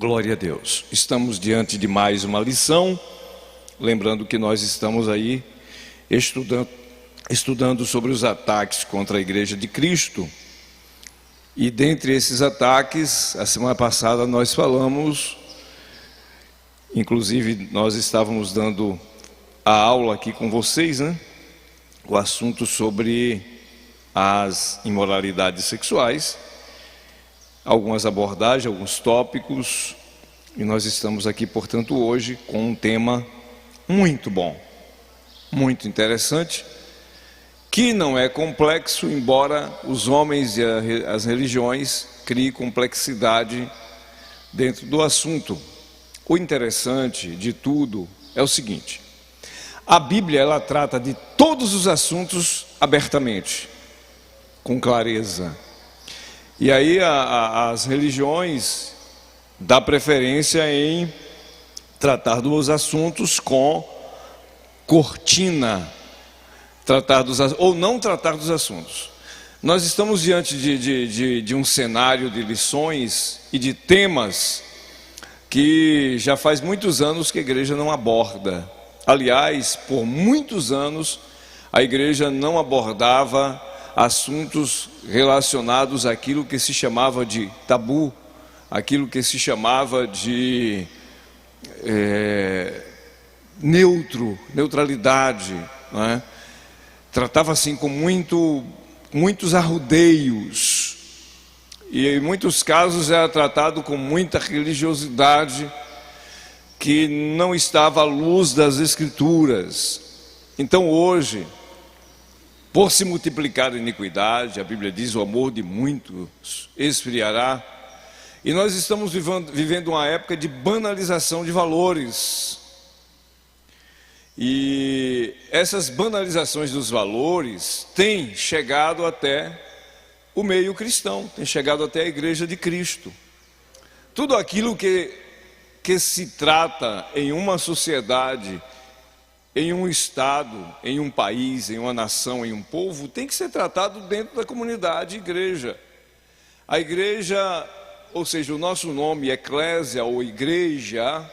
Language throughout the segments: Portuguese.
Glória a Deus. Estamos diante de mais uma lição, lembrando que nós estamos aí estudando sobre os ataques contra a Igreja de Cristo. E dentre esses ataques, a semana passada nós falamos, inclusive nós estávamos dando a aula aqui com vocês, né? O assunto sobre as imoralidades sexuais, algumas abordagens, alguns tópicos, e nós estamos aqui, portanto, hoje com um tema muito bom, muito interessante, que não é complexo, embora os homens e as religiões criem complexidade dentro do assunto. O interessante de tudo é o seguinte: a Bíblia, ela trata de todos os assuntos abertamente, com clareza. E aí as religiões dão preferência em tratar dos assuntos com cortina, ou não tratar dos assuntos. Nós estamos diante de um cenário de lições e de temas que já faz muitos anos que a igreja não aborda. Aliás, por muitos anos a igreja não abordava assuntos relacionados àquilo que se chamava de tabu, aquilo que se chamava de neutralidade, não é? Tratava assim com muitos arrudeios, e em muitos casos era tratado com muita religiosidade que não estava à luz das Escrituras. Então hoje, por se multiplicar a iniquidade, a Bíblia diz, o amor de muitos esfriará, e nós estamos vivendo uma época de banalização de valores. E essas banalizações dos valores têm chegado até o meio cristão, têm chegado até a Igreja de Cristo. Tudo aquilo que se trata em uma sociedade, em um estado, em um país, em uma nação, em um povo, tem que ser tratado dentro da comunidade igreja. A igreja, ou seja, o nosso nome, eclésia ou igreja,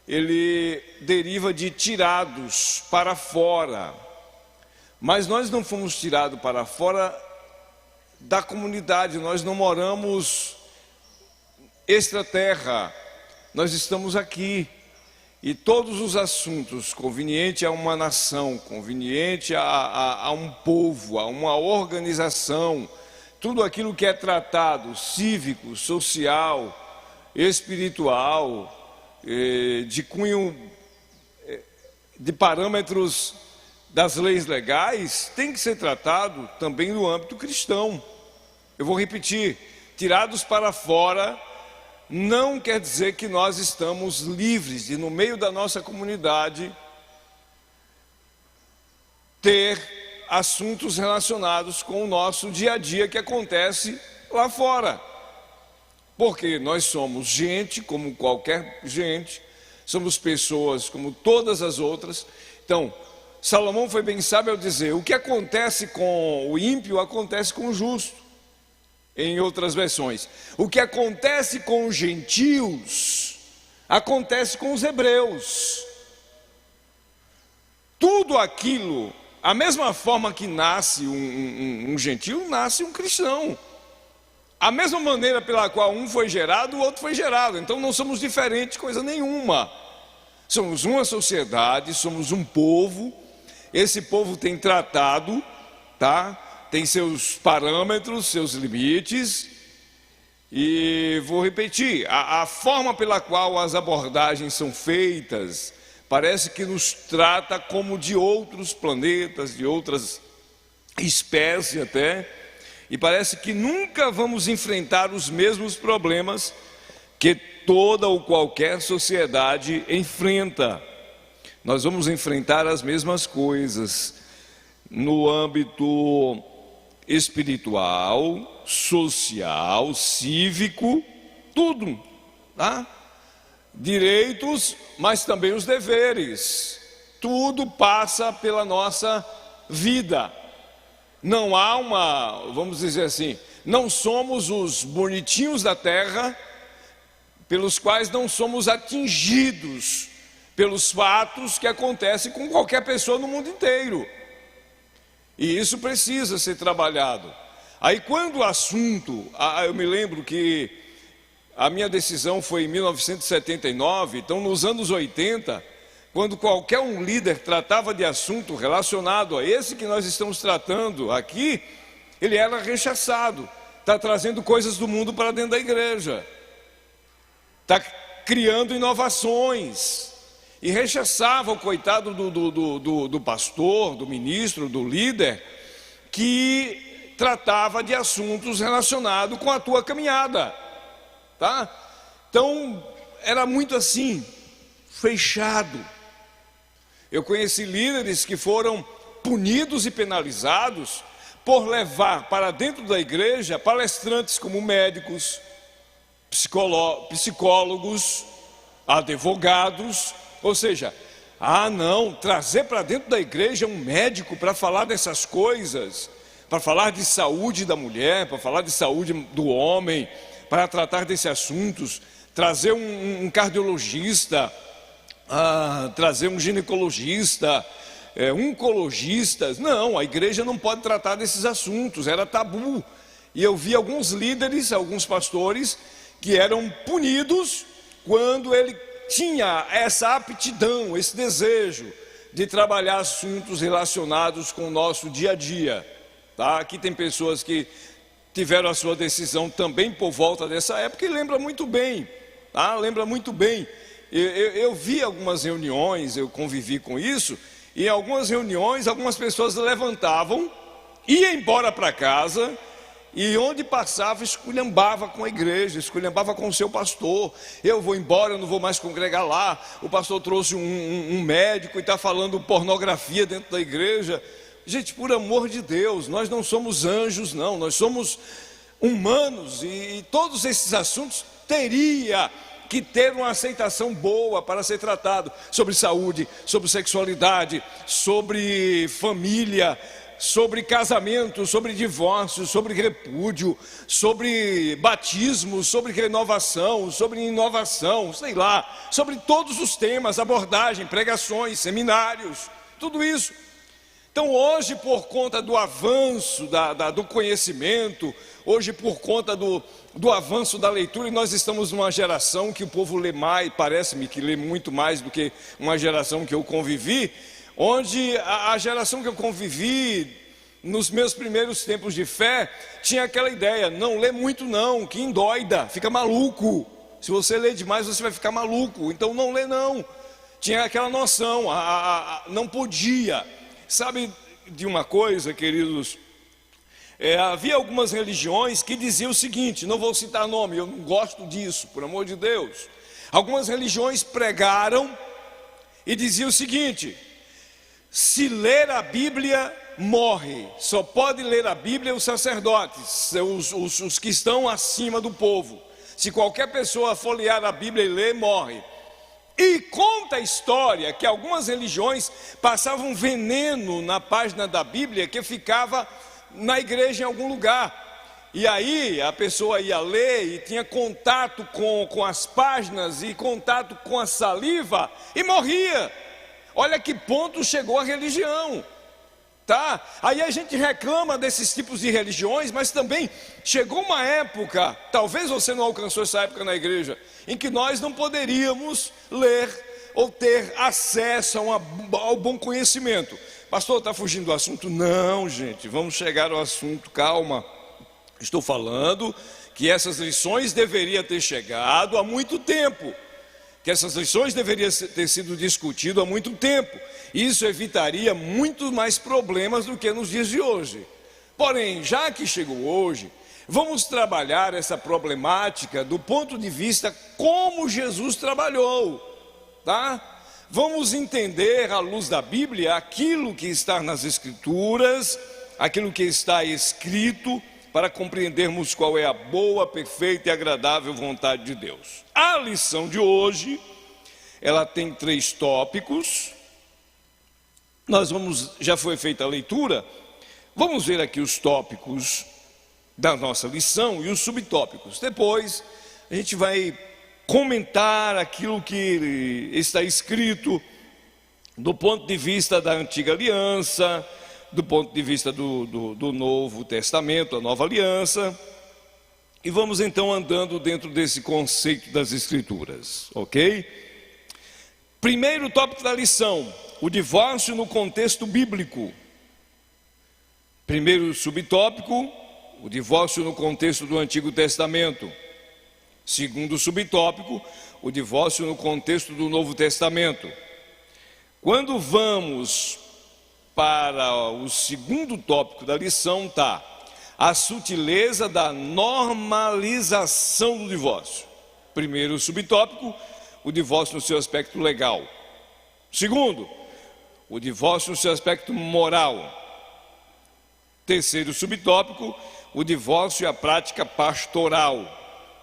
ele deriva de tirados para fora. Mas nós não fomos tirados para fora da comunidade, nós não moramos extraterra, nós estamos aqui. E todos os assuntos convenientes a uma nação, conveniente a um povo, a uma organização, tudo aquilo que é tratado, cívico, social, espiritual, de cunho, de parâmetros das leis legais, tem que ser tratado também no âmbito cristão. Eu vou repetir: tirados para fora não quer dizer que nós estamos livres de, no meio da nossa comunidade, ter assuntos relacionados com o nosso dia a dia que acontece lá fora. Porque nós somos gente como qualquer gente, somos pessoas como todas as outras. Então, Salomão foi bem sábio ao dizer: o que acontece com o ímpio acontece com o justo. Em outras versões, o que acontece com os gentios acontece com os hebreus. Tudo aquilo, a mesma forma que nasce um gentio, nasce um cristão. A mesma maneira pela qual um foi gerado, o outro foi gerado. Então não somos diferentes coisa nenhuma. Somos uma sociedade, somos um povo. Esse povo tem tratado, tá? Tem seus parâmetros, seus limites. E vou repetir, a forma pela qual as abordagens são feitas parece que nos trata como de outros planetas, de outras espécies até, e parece que nunca vamos enfrentar os mesmos problemas que toda ou qualquer sociedade enfrenta. Nós vamos enfrentar as mesmas coisas no âmbito espiritual, social, cívico, tudo, tá? Direitos, mas também os deveres. Tudo passa pela nossa vida. Não há vamos dizer assim, não somos os bonitinhos da terra pelos quais não somos atingidos pelos fatos que acontecem com qualquer pessoa no mundo inteiro. E isso precisa ser trabalhado. Aí quando o assunto, eu me lembro que a minha decisão foi em 1979, então nos anos 80, quando qualquer um líder tratava de assunto relacionado a esse que nós estamos tratando aqui, ele era rechaçado. Está trazendo coisas do mundo para dentro da igreja. Está criando inovações. E rechaçava o coitado do pastor, do ministro, do líder, que tratava de assuntos relacionados com a tua caminhada. Tá? Então, era muito assim, fechado. Eu conheci líderes que foram punidos e penalizados por levar para dentro da igreja palestrantes como médicos, psicólogos, advogados, ou seja, não, trazer para dentro da igreja um médico para falar dessas coisas, para falar de saúde da mulher, para falar de saúde do homem, para tratar desses assuntos, trazer um cardiologista, trazer um ginecologista, oncologistas. Não, a igreja não pode tratar desses assuntos, era tabu. E eu vi alguns líderes, alguns pastores, que eram punidos quando ele tinha essa aptidão, esse desejo de trabalhar assuntos relacionados com o nosso dia a dia. Tá? Aqui tem pessoas que tiveram a sua decisão também por volta dessa época e lembra muito bem, tá? Lembra muito bem. Eu vi algumas reuniões, eu convivi com isso, e em algumas reuniões, algumas pessoas levantavam, iam embora para casa, e onde passava, esculhambava com a igreja, esculhambava com o seu pastor. Eu vou embora, eu não vou mais congregar lá. O pastor trouxe um médico e está falando pornografia dentro da igreja. Gente, por amor de Deus, nós não somos anjos, não, nós somos humanos, e todos esses assuntos teria que ter uma aceitação boa para ser tratado, sobre saúde, sobre sexualidade, sobre família, sobre casamento, sobre divórcio, sobre repúdio, sobre batismo, sobre renovação, sobre inovação, sei lá, sobre todos os temas, abordagem, pregações, seminários, tudo isso. Então hoje, por conta do avanço do conhecimento, hoje por conta do avanço da leitura, e nós estamos numa geração que o povo lê mais, parece-me que lê muito mais do que uma geração que eu convivi, onde a geração que eu convivi, nos meus primeiros tempos de fé, tinha aquela ideia, não lê muito não, que endoida, fica maluco, se você lê demais você vai ficar maluco, então não lê não, tinha aquela noção, não podia. Sabe de uma coisa, queridos, havia algumas religiões que diziam o seguinte, não vou citar nome, eu não gosto disso, por amor de Deus. Algumas religiões pregaram e diziam o seguinte: se ler a Bíblia, morre. Só pode ler a Bíblia os sacerdotes, os que estão acima do povo. Se qualquer pessoa folhear a Bíblia e ler, morre. E conta a história que algumas religiões passavam veneno na página da Bíblia que ficava na igreja em algum lugar. E aí a pessoa ia ler e tinha contato com as páginas e contato com a saliva e morria. Olha que ponto chegou a religião. Tá? Aí a gente reclama desses tipos de religiões, mas também chegou uma época, talvez você não alcançou essa época na igreja, em que nós não poderíamos ler ou ter acesso ao bom conhecimento. Pastor, está fugindo do assunto? Não, gente, vamos chegar ao assunto, calma. Estou falando que essas lições deveriam ter chegado há muito tempo, que essas lições deveriam ter sido discutidas há muito tempo. Isso evitaria muito mais problemas do que nos dias de hoje. Porém, já que chegou hoje, vamos trabalhar essa problemática do ponto de vista como Jesus trabalhou, tá? Vamos entender à luz da Bíblia aquilo que está nas Escrituras, aquilo que está escrito, para compreendermos qual é a boa, perfeita e agradável vontade de Deus. A lição de hoje, ela tem 3 tópicos. Já foi feita a leitura, vamos ver aqui os tópicos da nossa lição e os subtópicos. Depois a gente vai comentar aquilo que está escrito do ponto de vista da antiga aliança, do ponto de vista do Novo Testamento, a nova aliança. E vamos então andando dentro desse conceito das Escrituras, ok? Primeiro tópico da lição: o divórcio no contexto bíblico. Primeiro subtópico: o divórcio no contexto do Antigo Testamento. Segundo subtópico: o divórcio no contexto do Novo Testamento. Quando vamos para o segundo tópico da lição, tá: a sutileza da normalização do divórcio. Primeiro subtópico: o divórcio no seu aspecto legal. Segundo, o divórcio no seu aspecto moral. Terceiro subtópico: o divórcio e a prática pastoral.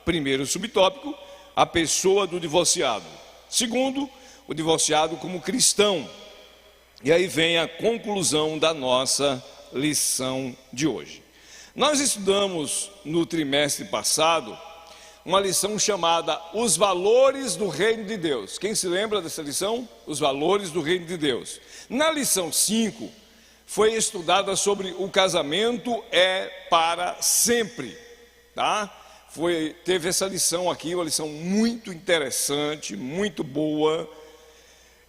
Primeiro subtópico: a pessoa do divorciado. Segundo, o divorciado como cristão. E aí vem a conclusão da nossa lição de hoje. Nós estudamos no trimestre passado uma lição chamada Os Valores do Reino de Deus. Quem se lembra dessa lição? Os Valores do Reino de Deus. Na lição 5, foi estudada sobre o casamento é para sempre, tá? Teve essa lição aqui, uma lição muito interessante, muito boa.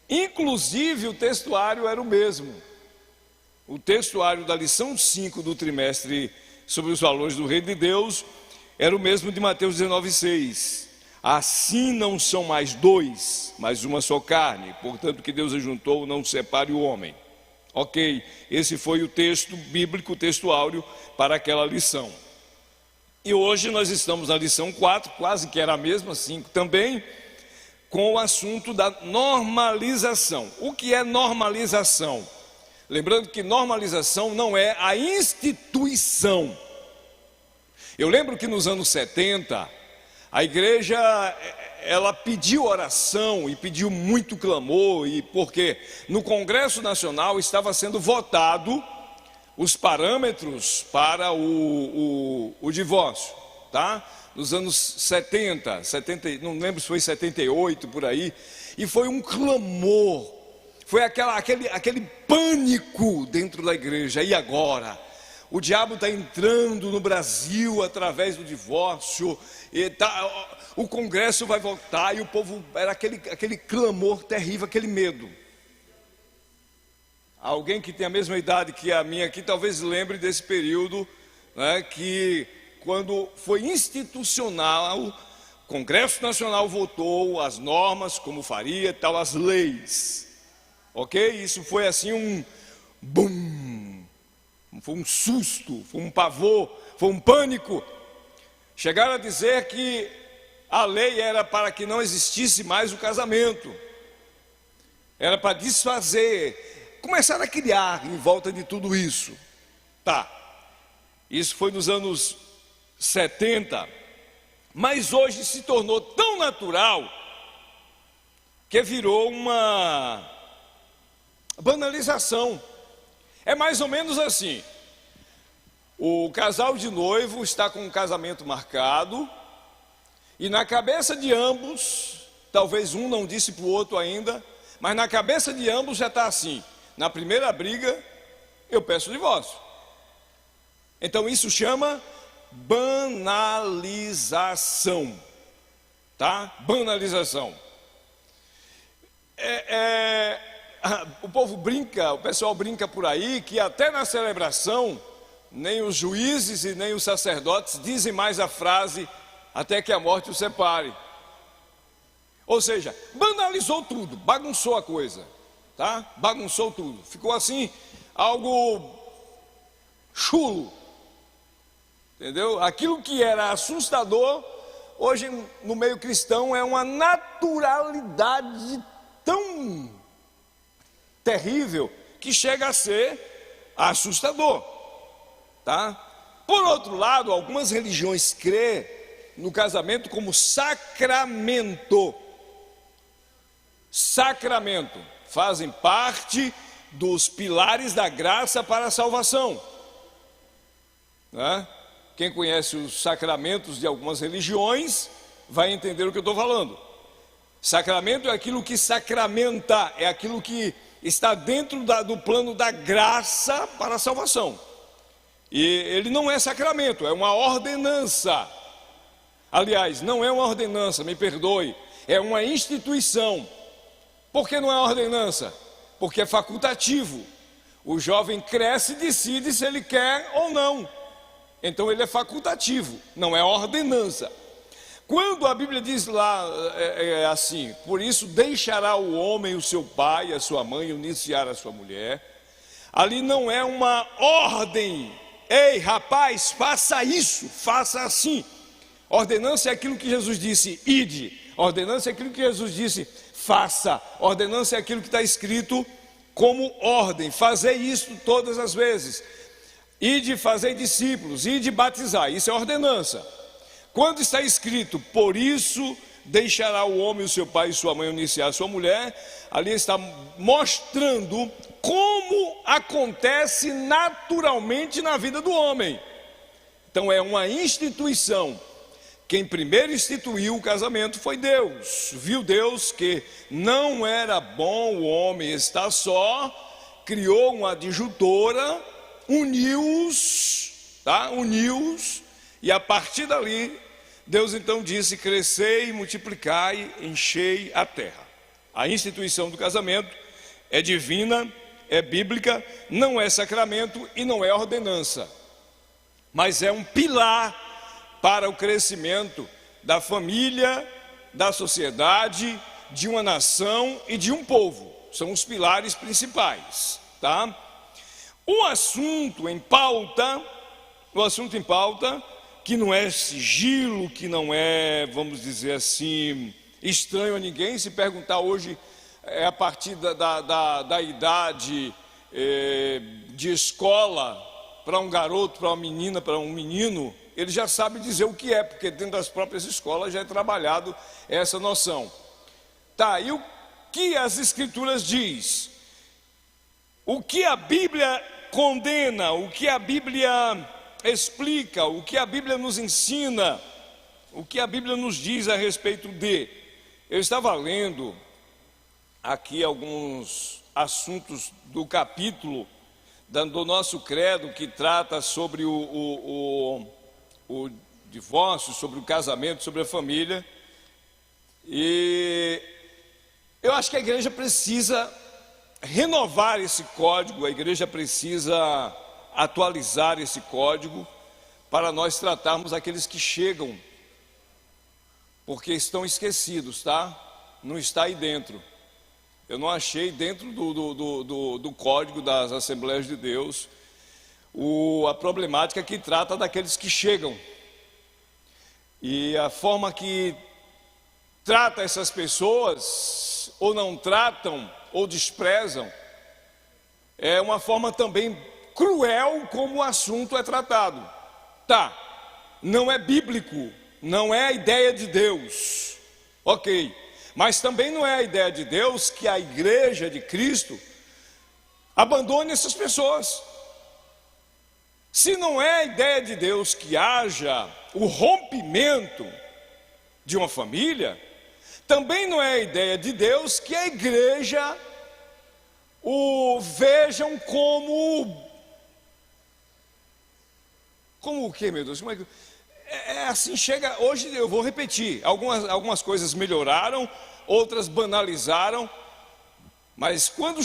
Inclusive o textuário era o mesmo. O textuário da lição 5 do trimestre sobre os valores do reino de Deus era o mesmo de Mateus 19,6. Assim não são mais dois, mas uma só carne. Portanto, o que Deus ajuntou, não separe o homem. Ok, esse foi o texto bíblico, o textuário para aquela lição. E hoje nós estamos na lição 4, quase que era a mesma, 5 também, com o assunto da normalização. O que é normalização? Lembrando que normalização não é a instituição. Eu lembro que nos anos 70, a igreja, ela pediu oração e pediu muito clamor, e porque no Congresso Nacional estava sendo votado os parâmetros para o divórcio, tá? Nos anos 70, não lembro se foi 78 por aí, e foi um clamor, foi aquele pânico dentro da igreja. E agora? O diabo está entrando no Brasil através do divórcio, o Congresso vai votar, e o povo, era aquele clamor terrível, aquele medo. Alguém que tem a mesma idade que a minha aqui talvez lembre desse período, né, que quando foi institucional, o Congresso Nacional votou as normas, como faria, tal, as leis, ok? Isso foi assim um bum, foi um susto, foi um pavor, foi um pânico. Chegaram a dizer que a lei era para que não existisse mais o casamento, era para desfazer. Começaram a criar em volta de tudo isso. Tá, isso foi nos anos 70, mas hoje se tornou tão natural que virou uma banalização. É mais ou menos assim: o casal de noivo está com um casamento marcado, e na cabeça de ambos, talvez um não disse para o outro ainda, mas na cabeça de ambos já está assim: na primeira briga, eu peço o divórcio. Então isso chama banalização, tá? Banalização. O povo brinca, o pessoal brinca por aí, que até na celebração, nem os juízes e nem os sacerdotes dizem mais a frase, até que a morte os separe. Ou seja, banalizou tudo, bagunçou a coisa. Tá? Bagunçou tudo, ficou assim, algo chulo, entendeu? Aquilo que era assustador, hoje no meio cristão é uma naturalidade tão terrível que chega a ser assustador, tá? Por outro lado, algumas religiões crêem no casamento como sacramento. Sacramento. Fazem parte dos pilares da graça para a salvação, né? Quem conhece os sacramentos de algumas religiões vai entender o que eu estou falando. Sacramento é aquilo que sacramenta, é aquilo que está dentro do plano da graça para a salvação. E ele não é sacramento, é uma ordenança. Aliás, não é uma ordenança, me perdoe, é uma instituição. Por que não é ordenança? Porque é facultativo. O jovem cresce e decide se ele quer ou não. Então ele é facultativo, não é ordenança. Quando a Bíblia diz lá assim, por isso deixará o homem o seu pai, a sua mãe, unir-se-á a sua mulher, ali não é uma ordem, ei rapaz, faça isso, faça assim. Ordenança é aquilo que Jesus disse, ide. Ordenança é aquilo que Jesus disse, faça. Ordenança é aquilo que está escrito como ordem, fazei isto todas as vezes. Ide fazer discípulos, ide batizar, isso é ordenança. Quando está escrito, por isso deixará o homem o seu pai e sua mãe unir-se-á a sua mulher, ali está mostrando como acontece naturalmente na vida do homem. Então é uma instituição. Quem primeiro instituiu o casamento foi Deus. Viu Deus que não era bom o homem estar só, criou uma adjutora, uniu-os, tá? Uniu-os, e a partir dali Deus então disse, crescei, multiplicai, enchei a terra. A instituição do casamento é divina, é bíblica, não é sacramento e não é ordenança, mas é um pilar para o crescimento da família, da sociedade, de uma nação e de um povo. São os pilares principais, tá? O assunto em pauta, que não é sigilo, que não é, vamos dizer assim, estranho a ninguém. Se perguntar hoje, a partir da idade de escola, para um garoto, para uma menina, para um menino, ele já sabe dizer o que é, porque dentro das próprias escolas já é trabalhado essa noção. Tá, e o que as Escrituras diz? O que a Bíblia condena, o que a Bíblia explica, o que a Bíblia nos ensina, o que a Bíblia nos diz a respeito de. Eu estava lendo aqui alguns assuntos do capítulo do nosso credo que trata sobre o divórcio, sobre o casamento, sobre a família. E eu acho que a igreja precisa renovar esse código, a igreja precisa atualizar esse código para nós tratarmos aqueles que chegam, porque estão esquecidos, tá? Não está aí dentro. Eu não achei dentro do código das Assembleias de Deus a problemática que trata daqueles que chegam. E a forma que trata essas pessoas, ou não tratam, ou desprezam, é uma forma também cruel como o assunto é tratado. Tá, não é bíblico, não é a ideia de Deus, ok, mas também não é a ideia de Deus que a igreja de Cristo abandone essas pessoas. Se não é a ideia de Deus que haja o rompimento de uma família, também não é a ideia de Deus que a igreja o vejam como o que, meu Deus? Como é que... assim, chega, hoje eu vou repetir, algumas coisas melhoraram, outras banalizaram, mas quando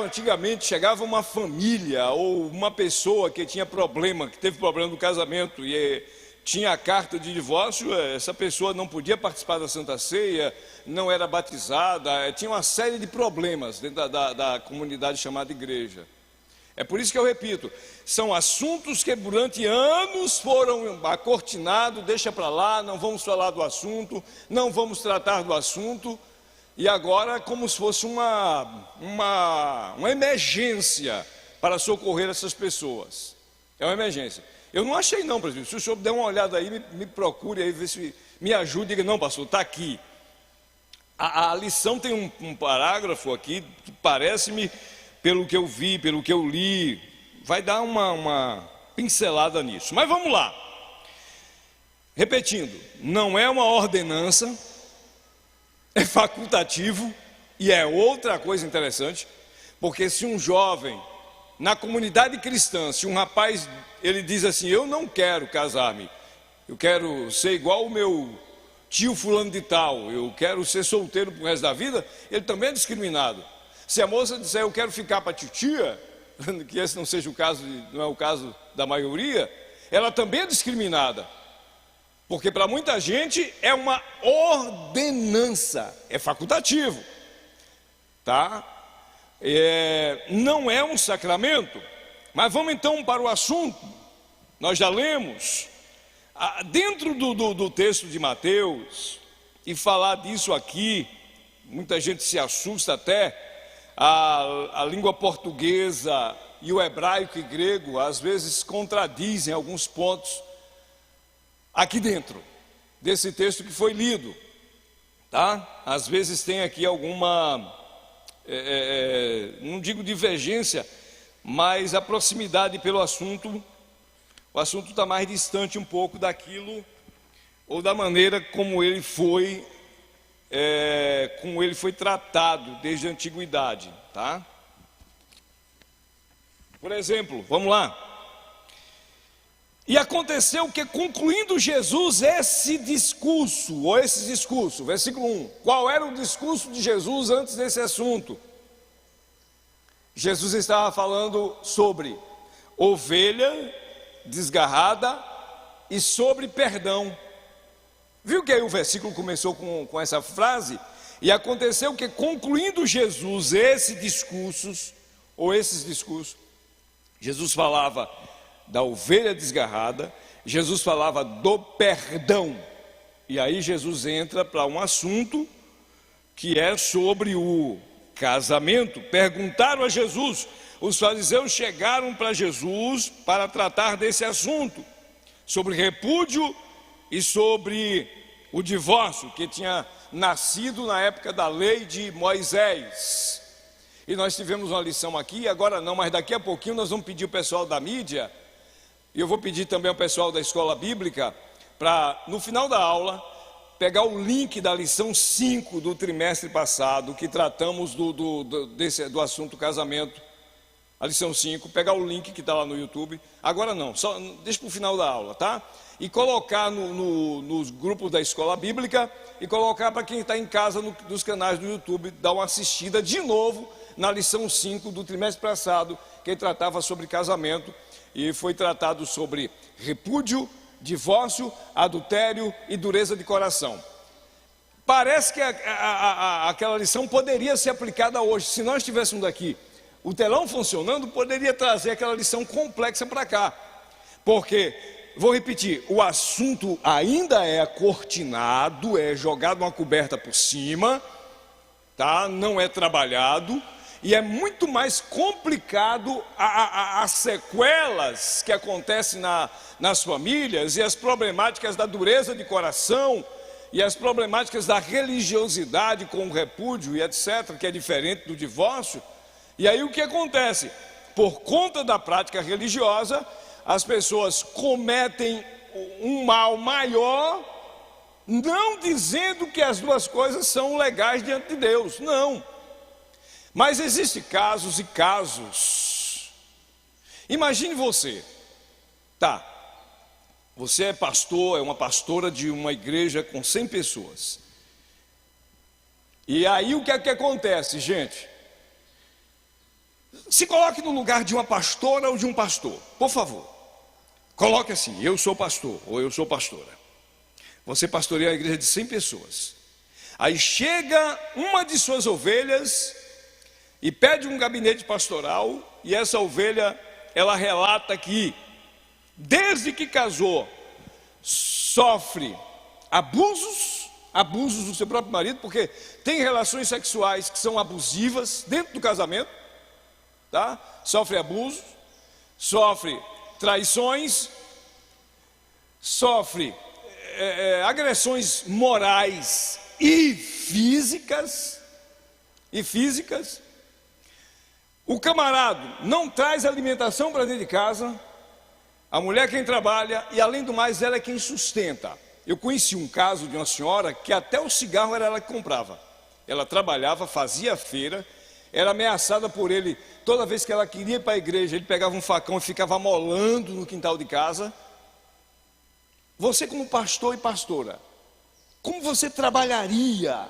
antigamente chegava uma família ou uma pessoa que tinha problema, que teve problema no casamento e tinha a carta de divórcio, essa pessoa não podia participar da Santa Ceia, não era batizada, tinha uma série de problemas dentro da comunidade chamada igreja. É por isso que eu repito, são assuntos que durante anos foram acortinados, deixa para lá, não vamos falar do assunto, não vamos tratar do assunto, e agora como se fosse uma emergência para socorrer essas pessoas. É uma emergência. Eu não achei não, presidente. Se o senhor der uma olhada aí, me procure aí, ver se me ajude, diga, não, pastor, está aqui. A lição tem um parágrafo aqui, que parece-me, pelo que eu vi, pelo que eu li, vai dar uma pincelada nisso. Mas vamos lá. Repetindo, não é uma ordenança, é facultativo, e é outra coisa interessante, porque se um jovem, na comunidade cristã, se um rapaz, ele diz assim, eu não quero casar-me, eu quero ser igual o meu tio fulano de tal, eu quero ser solteiro pro resto da vida, ele também é discriminado. Se a moça disser, eu quero ficar para titia, que esse não seja o caso, não é o caso da maioria, ela também é discriminada. Porque para muita gente é uma ordenança, é facultativo, tá? Não é um sacramento. Mas vamos então para o assunto. Nós já lemos dentro do texto de Mateus, e falar disso aqui, muita gente se assusta até. A língua portuguesa e o hebraico e grego às vezes contradizem alguns pontos aqui dentro desse texto que foi lido, tá? Às vezes tem aqui alguma, não digo divergência, mas a proximidade pelo assunto, o assunto está mais distante um pouco daquilo, ou da maneira como ele foi tratado desde a antiguidade, tá? Por exemplo, vamos lá. E aconteceu que, concluindo Jesus esse discurso, versículo 1, qual era o discurso de Jesus antes desse assunto? Jesus estava falando sobre ovelha desgarrada e sobre perdão. Viu que aí o versículo começou com essa frase? E aconteceu que, concluindo Jesus esses discursos, Jesus falava da ovelha desgarrada, Jesus falava do perdão. E aí Jesus entra para um assunto que é sobre o casamento. Perguntaram a Jesus, os fariseus chegaram para Jesus para tratar desse assunto, sobre repúdio e sobre o divórcio, que tinha nascido na época da lei de Moisés. E nós tivemos uma lição aqui, agora não, mas daqui a pouquinho nós vamos pedir o pessoal da mídia, e eu vou pedir também ao pessoal da escola bíblica, para no final da aula, pegar o link da lição 5 do trimestre passado, que tratamos do assunto casamento, a lição 5, pegar o link que está lá no YouTube, agora não, só deixa para o final da aula, tá? E colocar nos grupos da escola bíblica, e colocar para quem está em casa nos canais do YouTube, dar uma assistida de novo na lição 5 do trimestre passado, que tratava sobre casamento, e foi tratado sobre repúdio, divórcio, adultério e dureza de coração. Parece que aquela lição poderia ser aplicada hoje. Se nós estivéssemos aqui, o telão funcionando, poderia trazer aquela lição complexa para cá. Porque, vou repetir, o assunto ainda é acortinado, é jogado uma coberta por cima, tá? Não é trabalhado. E é muito mais complicado as sequelas que acontecem nas famílias, e as problemáticas da dureza de coração, e as problemáticas da religiosidade com o repúdio e etc., que é diferente do divórcio. E aí o que acontece? Por conta da prática religiosa, as pessoas cometem um mal maior, não dizendo que as duas coisas são legais diante de Deus, não. Mas existem casos e casos. Imagine você, tá, você é pastor, é uma pastora de uma igreja com 100 pessoas. E aí o que é que acontece, gente? Se coloque no lugar de uma pastora ou de um pastor, por favor. Coloque assim, eu sou pastor ou eu sou pastora. Você pastoreia a igreja de 100 pessoas. Aí chega uma de suas ovelhas e pede um gabinete pastoral, e essa ovelha, ela relata que, desde que casou, sofre abusos do seu próprio marido, porque tem relações sexuais que são abusivas dentro do casamento, tá? Sofre abusos, sofre traições, sofre agressões morais e físicas, O camarada não traz alimentação para dentro de casa, a mulher quem trabalha, e além do mais ela é quem sustenta. Eu conheci um caso de uma senhora que até o cigarro era ela que comprava. Ela trabalhava, fazia feira, era ameaçada por ele. Toda vez que ela queria ir para a igreja, ele pegava um facão e ficava amolando no quintal de casa. Você como pastor e pastora, como você trabalharia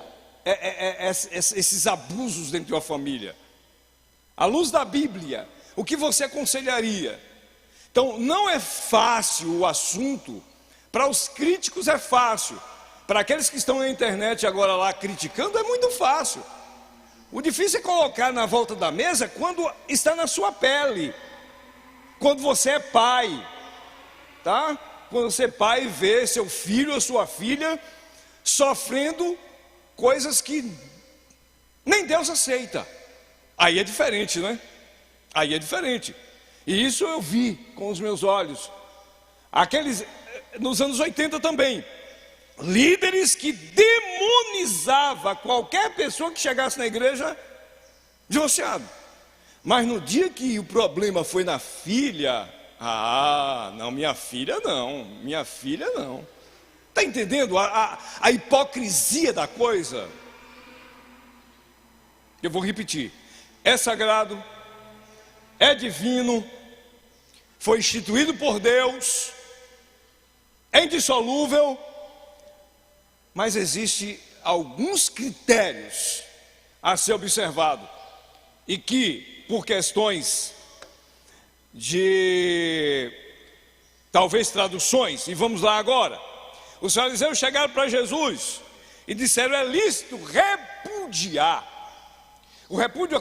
esses abusos dentro de uma família? À luz da Bíblia, o que você aconselharia? Então, não é fácil o assunto. Para os críticos é fácil. Para aqueles que estão na internet agora lá criticando, é muito fácil. O difícil é colocar na volta da mesa quando está na sua pele. Quando você é pai, tá? Quando você é pai e vê seu filho ou sua filha sofrendo coisas que nem Deus aceita. Aí é diferente, né? Aí é diferente. E isso eu vi com os meus olhos. Aqueles, nos anos 80 também, líderes que demonizavam qualquer pessoa que chegasse na igreja divorciado. Mas no dia que o problema foi na filha, não, minha filha não. Está entendendo a hipocrisia da coisa? Eu vou repetir. É sagrado, é divino, foi instituído por Deus, é indissolúvel, mas existe alguns critérios a ser observado e que, por questões de talvez traduções, e vamos lá agora, os fariseus chegaram para Jesus e disseram: é lícito repudiar. O repúdio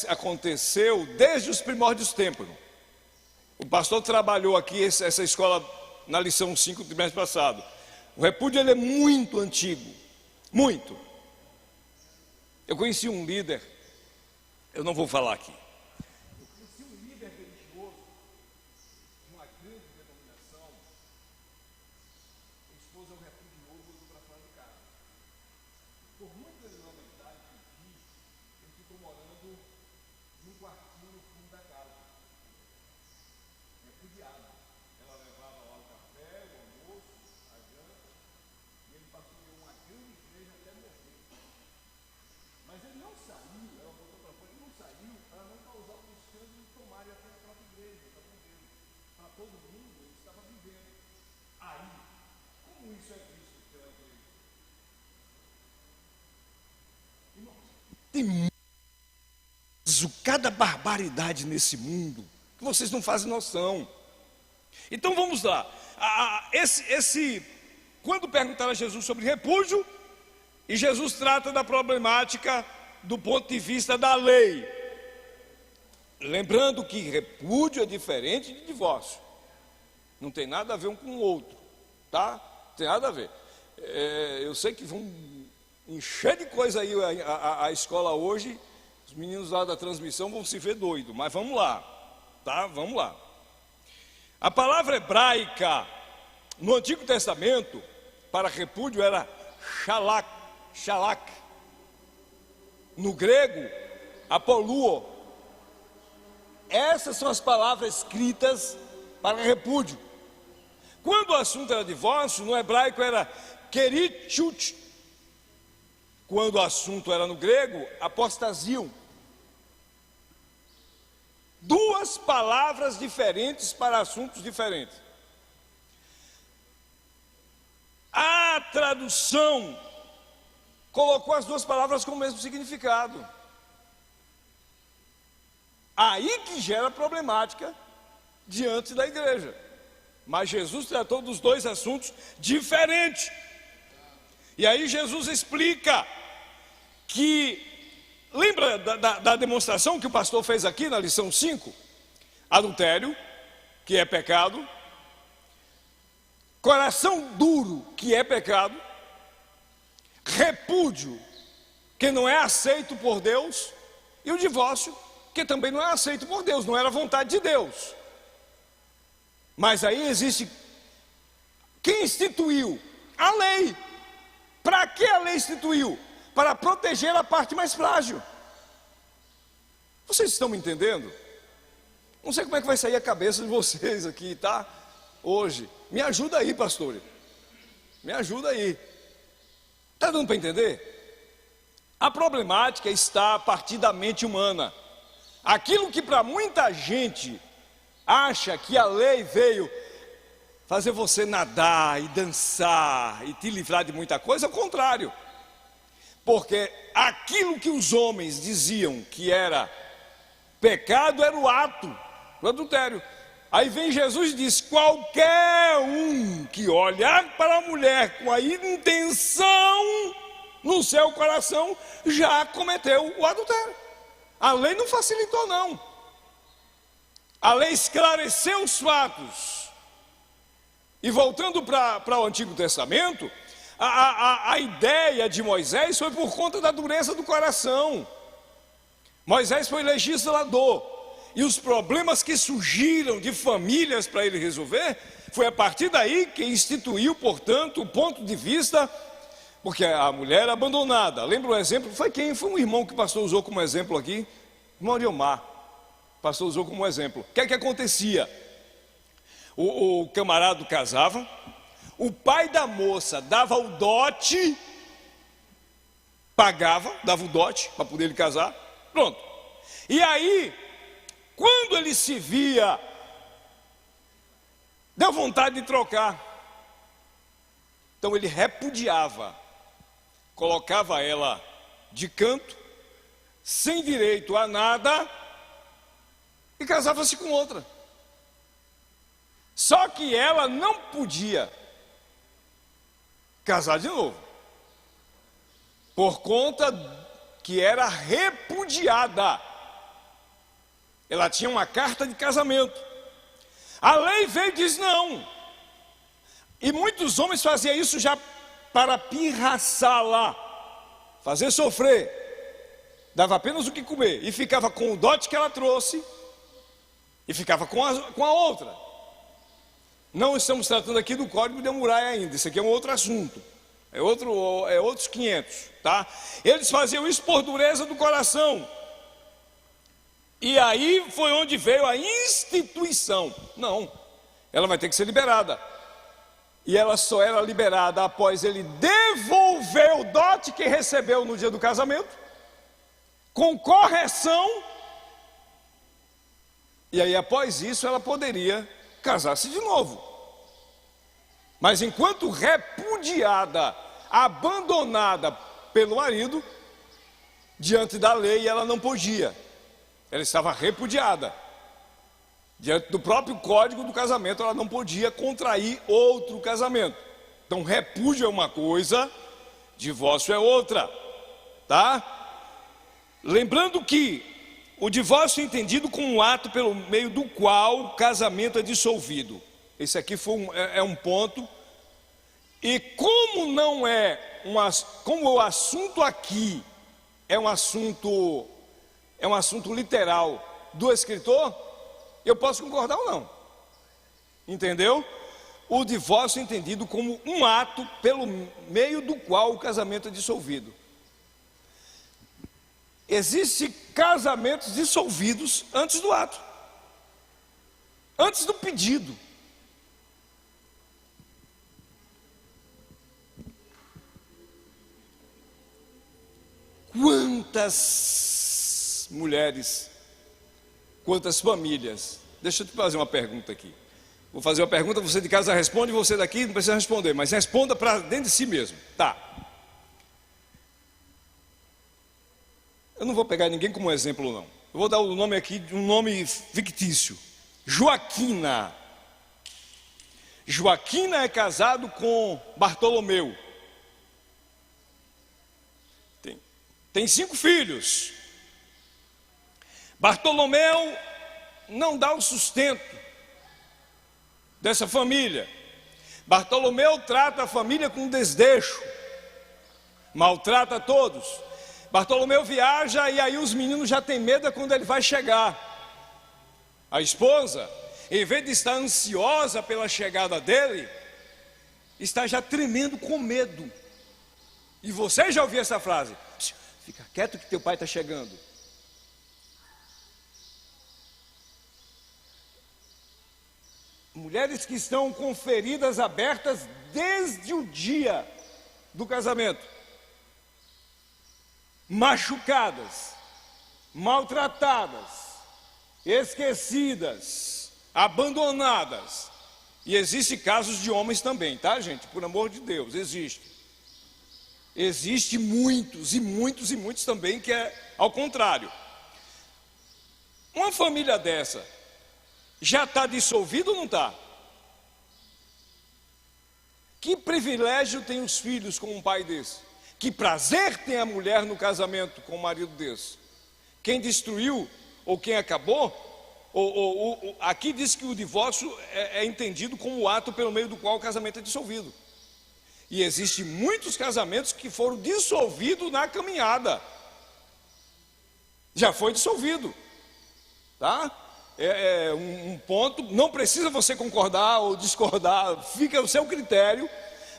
aconteceu desde os primórdios do templo. O pastor trabalhou aqui essa escola na lição 5 do trimestre passado. O repúdio ele é muito antigo, muito. Eu conheci um líder, eu não vou falar aqui. Eu conheci um líder religioso de uma grande denominação. A esposa o repudiou e botou para fora de casa. Por muita ilegalidade que fiz, ele ficou morando num quartinho no fundo da casa. Repudiado. Ela levava lá o café, o almoço, a janta, e ele passou por uma grande igreja até morrer. Mas ele não saiu, ela botou para fora, ele não saiu para não causar um escândalo de tomarem até a própria igreja, está vivendo. Para todo mundo, ele estava vivendo. Aí, como isso é visto pela igreja? Irmãos, tem cada barbaridade nesse mundo que vocês não fazem noção. Então vamos lá. Quando perguntaram a Jesus sobre repúdio, e Jesus trata da problemática do ponto de vista da lei. Lembrando que repúdio é diferente de divórcio. Não tem nada a ver um com o outro, tá? Não tem nada a ver. Eu sei que vão encher de coisa aí a escola hoje. Os meninos lá da transmissão vão se ver doidos, mas vamos lá, tá? Vamos lá. A palavra hebraica no Antigo Testamento para repúdio era shalak. No grego, apoluo. Essas são as palavras escritas para repúdio. Quando o assunto era divórcio, no hebraico era keritchut. Quando o assunto era no grego, apostasiam. Duas palavras diferentes para assuntos diferentes. A tradução colocou as duas palavras com o mesmo significado. Aí que gera problemática diante da igreja. Mas Jesus tratou dos dois assuntos diferentes. E aí Jesus explica que, lembra da demonstração que o pastor fez aqui na lição 5? Adultério, que é pecado. Coração duro, que é pecado. Repúdio, que não é aceito por Deus. E o divórcio, que também não é aceito por Deus, não era vontade de Deus. Mas aí existe quem instituiu? A lei. Para que a lei instituiu? Para proteger a parte mais frágil. Vocês estão me entendendo? Não sei como é que vai sair a cabeça de vocês aqui, tá? Hoje. Me ajuda aí, pastor. Me ajuda aí. Está dando para entender? A problemática está a partir da mente humana. Aquilo que para muita gente acha que a lei veio fazer você nadar e dançar e te livrar de muita coisa, é o contrário. Porque aquilo que os homens diziam que era pecado era o ato, o adultério. Aí vem Jesus e diz: qualquer um que olhar para a mulher com a intenção no seu coração já cometeu o adultério. A lei não facilitou, não. A lei esclareceu os fatos. E voltando para o Antigo Testamento, a ideia de Moisés foi por conta da dureza do coração. Moisés foi legislador. E os problemas que surgiram de famílias para ele resolver, foi a partir daí que instituiu, portanto, o ponto de vista, porque a mulher era abandonada. Lembra um exemplo? Foi quem? Foi um irmão que o pastor usou como exemplo aqui, irmão Ariomar. O pastor usou como exemplo. O que é que acontecia? O camarada casava, o pai da moça dava o dote, pagava, dava o dote para poder ele casar, pronto. E aí, quando ele se via, deu vontade de trocar. Então ele repudiava, colocava ela de canto, sem direito a nada, e casava-se com outra. Só que ela não podia casar de novo, por conta que era repudiada. Ela tinha uma carta de casamento. A lei veio e diz não. E muitos homens faziam isso já para pirraçá-la, fazer sofrer. Dava apenas o que comer e ficava com o dote que ela trouxe e ficava com a outra. Não estamos tratando aqui do Código de Hammurabi ainda. Isso aqui é um outro assunto. É outros 500, tá? Eles faziam isso por dureza do coração. E aí foi onde veio a instituição. Não, ela vai ter que ser liberada. E ela só era liberada após ele devolver o dote que recebeu no dia do casamento, com correção. E aí após isso ela poderia casar-se de novo. Mas enquanto repudiada, abandonada pelo marido, diante da lei ela não podia. Ela estava repudiada. Diante do próprio código do casamento, ela não podia contrair outro casamento. Então, repúdio é uma coisa, divórcio é outra, tá? Lembrando que o divórcio é entendido como um ato pelo meio do qual o casamento é dissolvido. Esse aqui é um ponto. E como não é como o assunto aqui é um assunto literal do escritor, eu posso concordar ou não. Entendeu? O divórcio é entendido como um ato pelo meio do qual o casamento é dissolvido. Existem casamentos dissolvidos antes do ato, antes do pedido. Quantas mulheres, quantas famílias. Deixa eu te fazer uma pergunta aqui. Vou fazer uma pergunta, você de casa responde, você daqui não precisa responder, mas responda para dentro de si mesmo. Tá. Eu não vou pegar ninguém como exemplo, não. Eu vou dar o nome aqui, um nome fictício. Joaquina. Joaquina é casado com Bartolomeu. Tem 5 filhos. Bartolomeu não dá o sustento dessa família. Bartolomeu trata a família com desdeixo, maltrata todos. Bartolomeu viaja e aí os meninos já têm medo quando ele vai chegar. A esposa, em vez de estar ansiosa pela chegada dele, está já tremendo com medo. E você já ouviu essa frase? Fica quieto que teu pai está chegando. mulheres que estão com feridas abertas desde o dia do casamento, machucadas, maltratadas, esquecidas, abandonadas. E existem casos de homens também, tá, gente? Por amor de Deus, existe. Existe muitos e muitos e muitos também que é ao contrário. Uma família dessa já está dissolvida ou não está? Que privilégio tem os filhos com um pai desse? Que prazer tem a mulher no casamento com um marido desse? Quem destruiu ou quem acabou, aqui diz que o divórcio é entendido como o ato pelo meio do qual o casamento é dissolvido. E existem muitos casamentos que foram dissolvidos na caminhada. Já foi dissolvido, tá? Um ponto, não precisa você concordar ou discordar, fica o seu critério,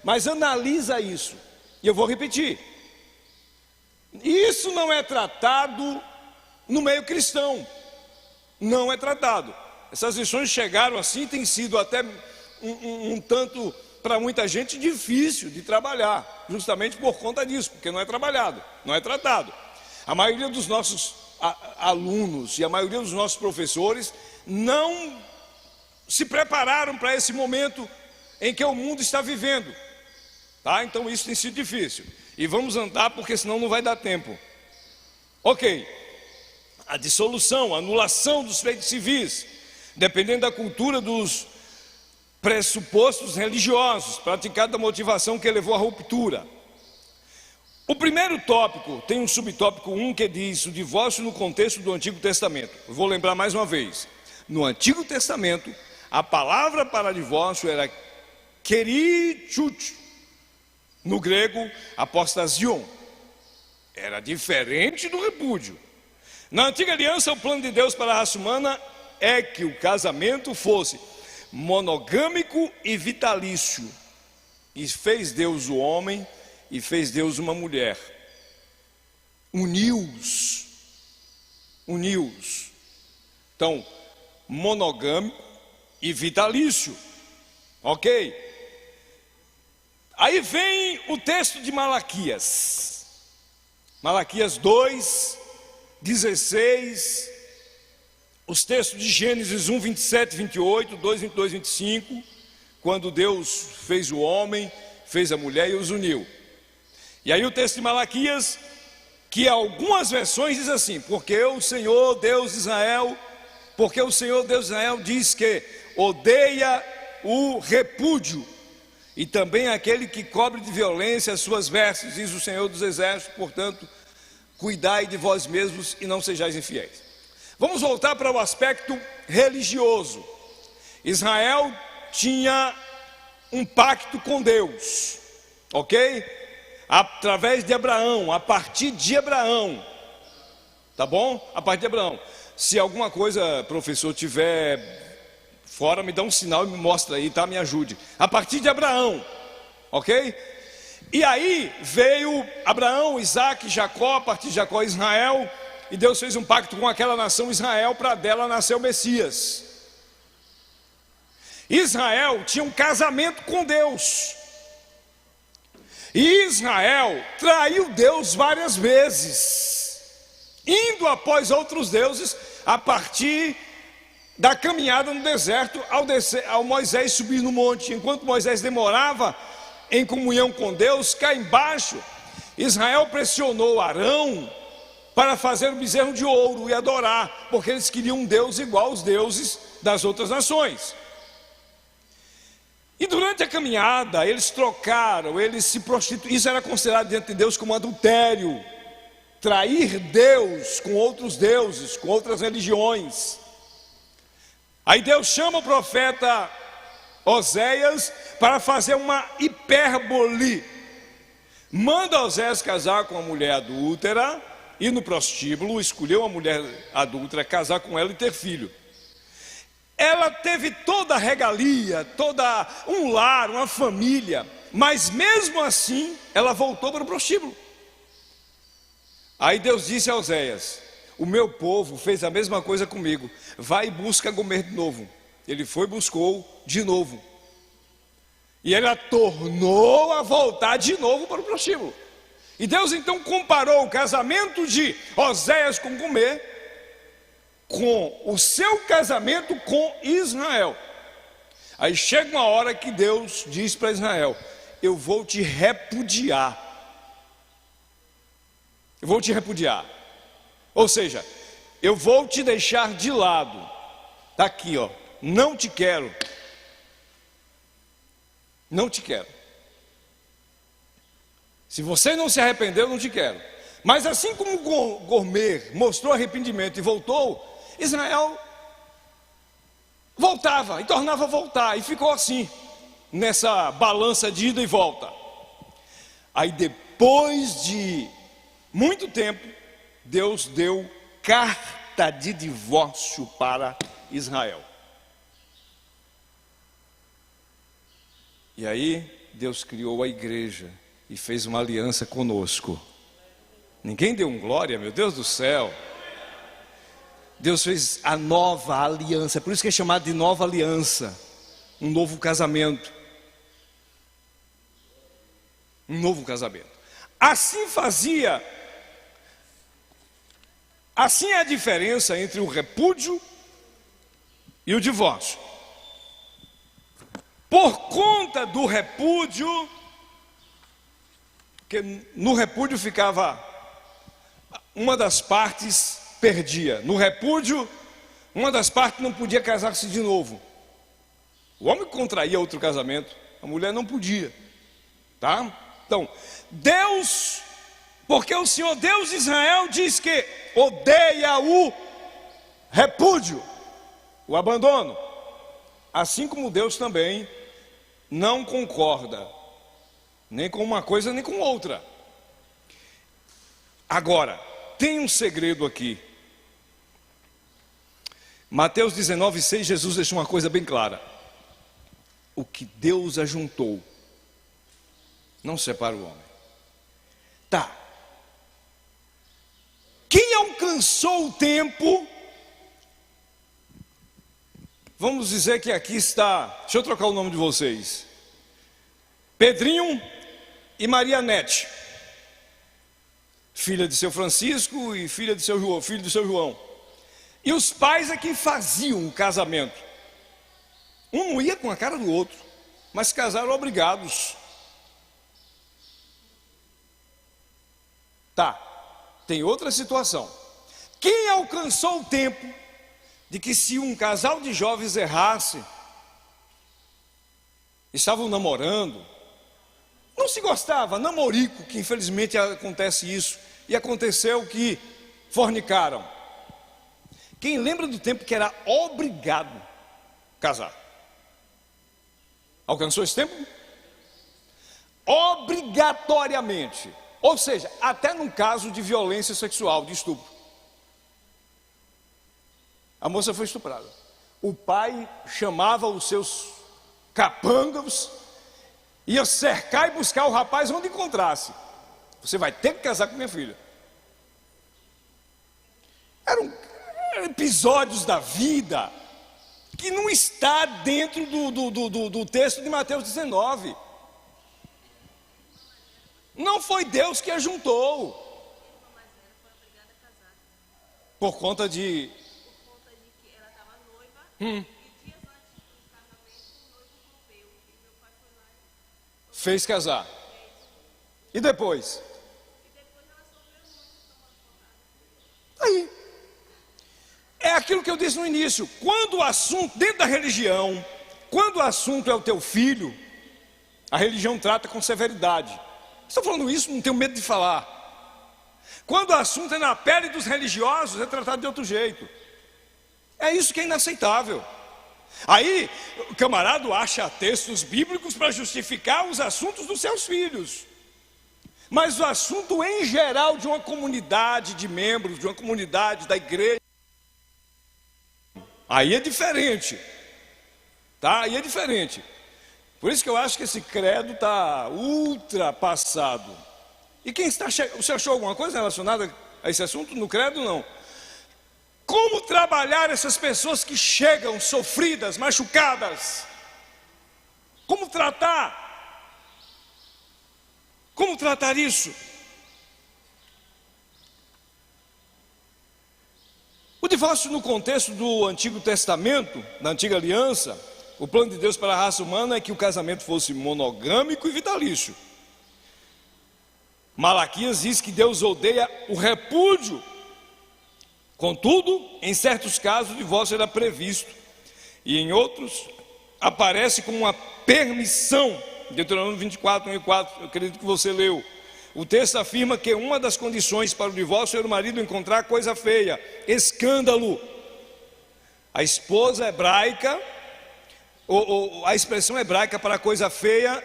mas analisa isso. E eu vou repetir. Isso não é tratado no meio cristão. Não é tratado. Essas lições chegaram assim, tem sido até um tanto, para muita gente, difícil de trabalhar, justamente por conta disso, porque não é trabalhado, não é tratado. A maioria dos nossos alunos e a maioria dos nossos professores não se prepararam para esse momento em que o mundo está vivendo, tá? Então isso tem sido difícil, e vamos andar porque senão não vai dar tempo. Ok, a dissolução, a anulação dos feitos civis, dependendo da cultura dos pressupostos religiosos, praticada da motivação que levou à ruptura. O primeiro tópico tem um subtópico 1 que diz o divórcio no contexto do Antigo Testamento. Eu vou lembrar mais uma vez. No Antigo Testamento, a palavra para divórcio era kerichut, no grego, apostasion. Era diferente do repúdio. Na Antiga Aliança, o plano de Deus para a raça humana é que o casamento fosse monogâmico e vitalício. E fez Deus o homem e fez Deus uma mulher. Uniu-os. Uniu-os. Então, monogâmico e vitalício. Ok? Aí vem o texto de Malaquias. Malaquias 2, 16. Os textos de Gênesis 1, 27, 28, 2, 22, 25. Quando Deus fez o homem, fez a mulher e os uniu. E aí o texto de Malaquias, que algumas versões diz assim: porque o Senhor Deus de Israel, porque o Senhor Deus de Israel diz que odeia o repúdio, e também aquele que cobre de violência as suas vestes, diz o Senhor dos Exércitos, portanto, cuidai de vós mesmos e não sejais infiéis. Vamos voltar para o aspecto religioso. Israel tinha um pacto com Deus, ok? Através de Abraão, a partir de Abraão, tá bom? A partir de Abraão. Se alguma coisa, professor, tiver fora, me dá um sinal e me mostra aí, tá? Me ajude. A partir de Abraão, ok? E aí veio Abraão, Isaac, Jacó, a partir de Jacó, Israel, e Deus fez um pacto com aquela nação Israel, para dela nascer o Messias. Israel tinha um casamento com Deus. E Israel traiu Deus várias vezes, indo após outros deuses, a partir da caminhada no deserto, ao Moisés subir no monte. Enquanto Moisés demorava em comunhão com Deus, cá embaixo, Israel pressionou Arão para fazer um bezerro de ouro e adorar, porque eles queriam um Deus igual aos deuses das outras nações. E durante a caminhada, eles trocaram, eles se prostituíram. Isso era considerado diante de Deus como adultério. Trair Deus com outros deuses, com outras religiões. Aí Deus chama o profeta Oséias para fazer uma hipérbole. Manda Oséias casar com uma mulher adúltera, ir no prostíbulo, escolher uma mulher adúltera, casar com ela e ter filho. Ela teve toda a regalia, toda um lar, uma família, mas mesmo assim, ela voltou para o prostíbulo. Aí Deus disse a Oséias: o meu povo fez a mesma coisa comigo, vai e busca Gomer de novo. Ele foi e buscou de novo. E ela tornou a voltar de novo para o prostíbulo. E Deus então comparou o casamento de Oséias com Gomer com o seu casamento com Israel. Aí chega uma hora que Deus diz para Israel: eu vou te repudiar. Eu vou te repudiar. Ou seja, eu vou te deixar de lado. Está aqui, ó. Não te quero. Não te quero. Se você não se arrependeu, não te quero. Mas assim como Gomer mostrou arrependimento e voltou, Israel voltava e tornava a voltar. E ficou assim, nessa balança de ida e volta. Aí depois de muito tempo, Deus deu carta de divórcio para Israel. E aí Deus criou a igreja e fez uma aliança conosco. Ninguém deu um glória, meu Deus do céu. Deus fez a nova aliança, por isso que é chamado de nova aliança. Um novo casamento. Um novo casamento. Assim é a diferença entre o repúdio e o divórcio. Por conta do repúdio, que no repúdio ficava, uma das partes perdia. No repúdio, uma das partes não podia casar-se de novo. O homem contraía outro casamento, a mulher não podia. Tá? Então, Deus, porque o Senhor Deus de Israel diz que odeia o repúdio, o abandono. Assim como Deus também não concorda nem com uma coisa nem com outra. Agora, tem um segredo aqui. Mateus 19:6, Jesus deixa uma coisa bem clara: o que Deus ajuntou, não separa o homem. Tá. Quem alcançou o tempo? Vamos dizer que aqui está, deixa eu trocar o nome de vocês, Pedrinho e Maria Nete, filha de seu Francisco e filho de seu João. E os pais é que faziam o casamento. Um não ia com a cara do outro, mas casaram obrigados. Tá, tem outra situação. Quem alcançou o tempo de que se um casal de jovens errasse, estavam namorando, não se gostava, namorico, que infelizmente acontece isso, e aconteceu que fornicaram. Quem lembra do tempo que era obrigado casar? Alcançou esse tempo? Obrigatoriamente. Ou seja, até num caso de violência sexual, de estupro. A moça foi estuprada. O pai chamava os seus capangas, ia cercar e buscar o rapaz onde encontrasse. Você vai ter que casar com minha filha. Eram episódios da vida que não está dentro do texto de Mateus 19. Não foi Deus que a juntou. Por conta de que ela estava noiva, e dias antes do casamento, o noivo rompeu. E meu pai foi lá e fez casar. E depois? E depois ela sofreu muito, tomando. Aí. É aquilo que eu disse no início. Quando o assunto, dentro da religião, quando o assunto é o teu filho, a religião trata com severidade. Estou falando isso, não tenho medo de falar. Quando o assunto é na pele dos religiosos, é tratado de outro jeito. É isso que é inaceitável. Aí, o camarada acha textos bíblicos para justificar os assuntos dos seus filhos. Mas o assunto em geral de uma comunidade de membros, de uma comunidade da igreja, aí é diferente. Tá? Aí é diferente. Por isso que eu acho que esse credo está ultrapassado. E quem está... Você achou alguma coisa relacionada a esse assunto? No credo, não. Como trabalhar essas pessoas que chegam sofridas, machucadas? Como tratar? Como tratar isso? O divórcio no contexto do Antigo Testamento, da Antiga Aliança, o plano de Deus para a raça humana é que o casamento fosse monogâmico e vitalício. Malaquias diz que Deus odeia o repúdio. Contudo, em certos casos o divórcio era previsto e em outros aparece como uma permissão. Deuteronômio 24, 1 e 4, eu acredito que você leu. O texto afirma que uma das condições para o divórcio era o marido encontrar coisa feia, escândalo. A esposa hebraica, a expressão hebraica para coisa feia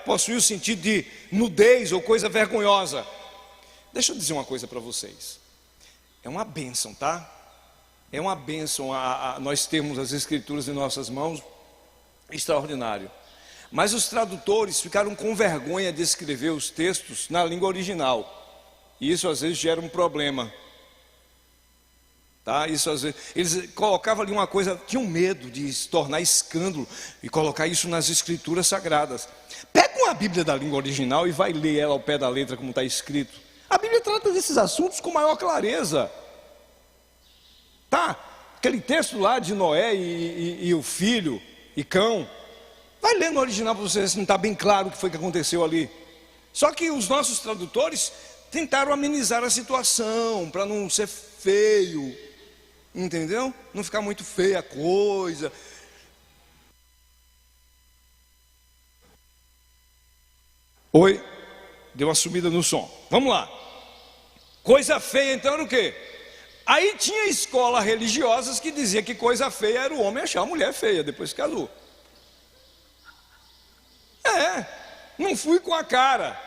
possuía o sentido de nudez ou coisa vergonhosa. Deixa eu dizer uma coisa para vocês. É uma bênção, tá? É uma bênção nós termos as escrituras em nossas mãos, extraordinário. Mas os tradutores ficaram com vergonha de escrever os textos na língua original. E isso às vezes gera um problema. Tá? Isso às vezes, eles colocavam ali uma coisa, tinham medo de se tornar escândalo e colocar isso nas escrituras sagradas. Pega uma Bíblia da língua original e vai ler ela ao pé da letra como está escrito. A Bíblia trata desses assuntos com maior clareza. Tá? Aquele texto lá de Noé e o filho e cão. Vai ler no original para você ver se não está bem claro o que foi que aconteceu ali. Só que os nossos tradutores tentaram amenizar a situação para não ser feio. Entendeu? Não ficar muito feia a coisa. Oi? Deu uma sumida no som. Vamos lá. Coisa feia então era o quê? Aí tinha escolas religiosas que diziam que coisa feia era o homem achar a mulher feia depois que casou. Não fui com a cara,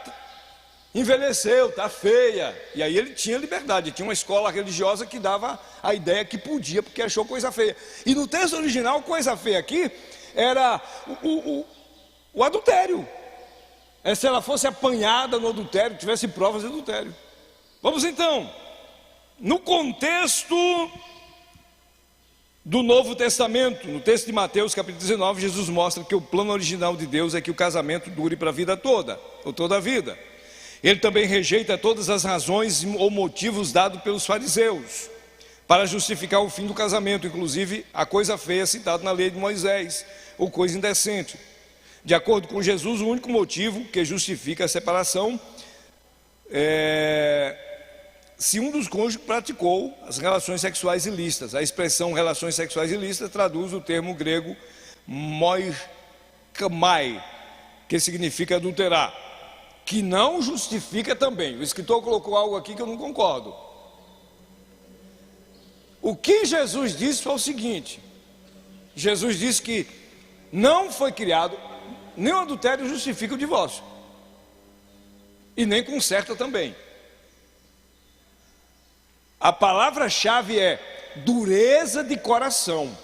envelheceu, tá feia. E aí ele tinha liberdade, tinha uma escola religiosa que dava a ideia que podia, porque achou coisa feia. E no texto original, coisa feia aqui era o adultério. É se ela fosse apanhada no adultério, tivesse provas de adultério. Vamos então, no contexto do Novo Testamento, no texto de Mateus capítulo 19, Jesus mostra que o plano original de Deus é que o casamento dure para a vida toda, ou toda a vida. Ele também rejeita todas as razões ou motivos dados pelos fariseus para justificar o fim do casamento, inclusive a coisa feia citada na lei de Moisés, ou coisa indecente. De acordo com Jesus, o único motivo que justifica a separação se um dos cônjuges praticou as relações sexuais ilícitas. A expressão relações sexuais ilícitas traduz o termo grego moikamai, que significa adulterar, que não justifica também. O escritor colocou algo aqui que eu não concordo. O que Jesus disse foi o seguinte: Jesus disse que não foi criado, nem o adultério justifica o divórcio, e nem conserta também. A palavra-chave é dureza de coração.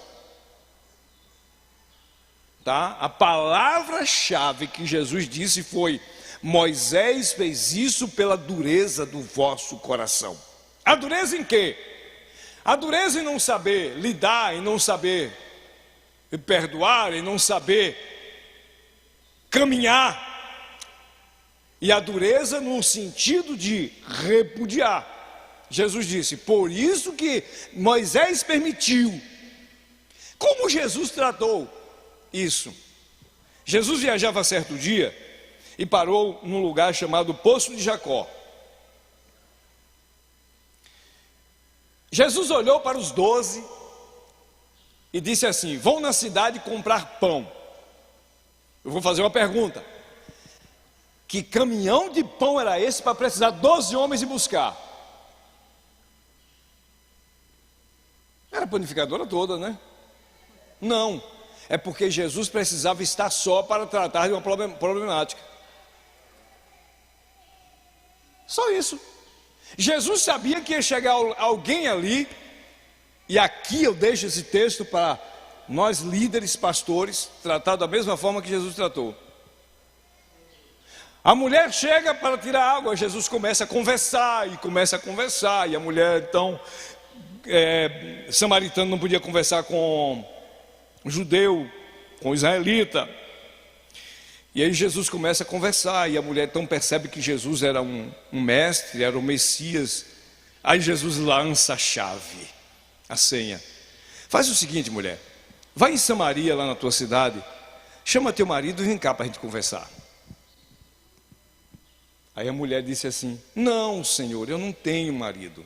Tá? A palavra-chave que Jesus disse foi: Moisés fez isso pela dureza do vosso coração. A dureza em quê? A dureza em não saber lidar, em não saber perdoar, em não saber caminhar. E a dureza no sentido de repudiar. Jesus disse, por isso que Moisés permitiu. Como Jesus tratou isso? Jesus viajava certo dia e parou num lugar chamado Poço de Jacó. Jesus olhou para os 12 e disse assim: vão na cidade comprar pão. Eu vou fazer uma pergunta: que caminhão de pão era esse para precisar 12 homens ir buscar? Era a panificadora toda, né? Não, é porque Jesus precisava estar só para tratar de uma problemática. Só isso. Jesus sabia que ia chegar alguém ali, e aqui eu deixo esse texto para nós líderes, pastores, tratar da mesma forma que Jesus tratou. A mulher chega para tirar água, Jesus começa a conversar, e a mulher então samaritano não podia conversar com o judeu, com o israelita. E aí Jesus começa a conversar, e a mulher então percebe que Jesus era um mestre, era o Messias. Aí Jesus lança a chave, a senha. Faz o seguinte, mulher, vai em Samaria, lá na tua cidade, chama teu marido e vem cá para a gente conversar. Aí a mulher disse assim: não, Senhor, eu não tenho marido.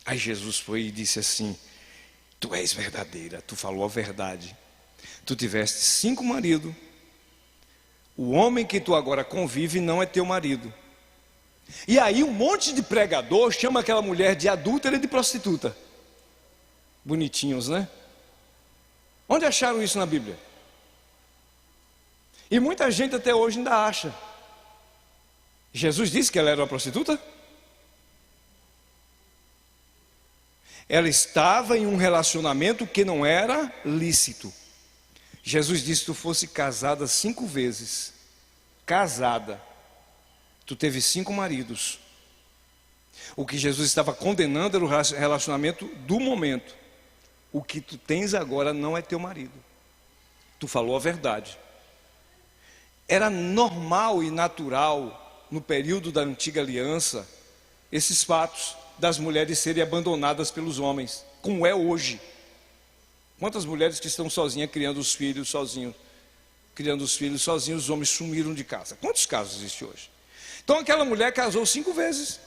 Aí Jesus foi e disse assim: tu és verdadeira, tu falou a verdade. Tu tiveste 5 maridos. O homem que tu agora convive não é teu marido. E aí um monte de pregador chama aquela mulher de adúltera e de prostituta. Bonitinhos, né? Onde acharam isso na Bíblia? E muita gente até hoje ainda acha. Jesus disse que ela era uma prostituta? Ela estava em um relacionamento que não era lícito. Jesus disse: tu fosse casada 5 vezes, casada, tu teve 5 maridos. O que Jesus estava condenando era o relacionamento do momento. O que tu tens agora não é teu marido. Tu falou a verdade. Era normal e natural, no período da antiga aliança, esses fatos das mulheres serem abandonadas pelos homens, como é hoje. Quantas mulheres que estão sozinhas criando os filhos sozinhos, os homens sumiram de casa. Quantos casos existem hoje? Então aquela mulher casou 5 vezes.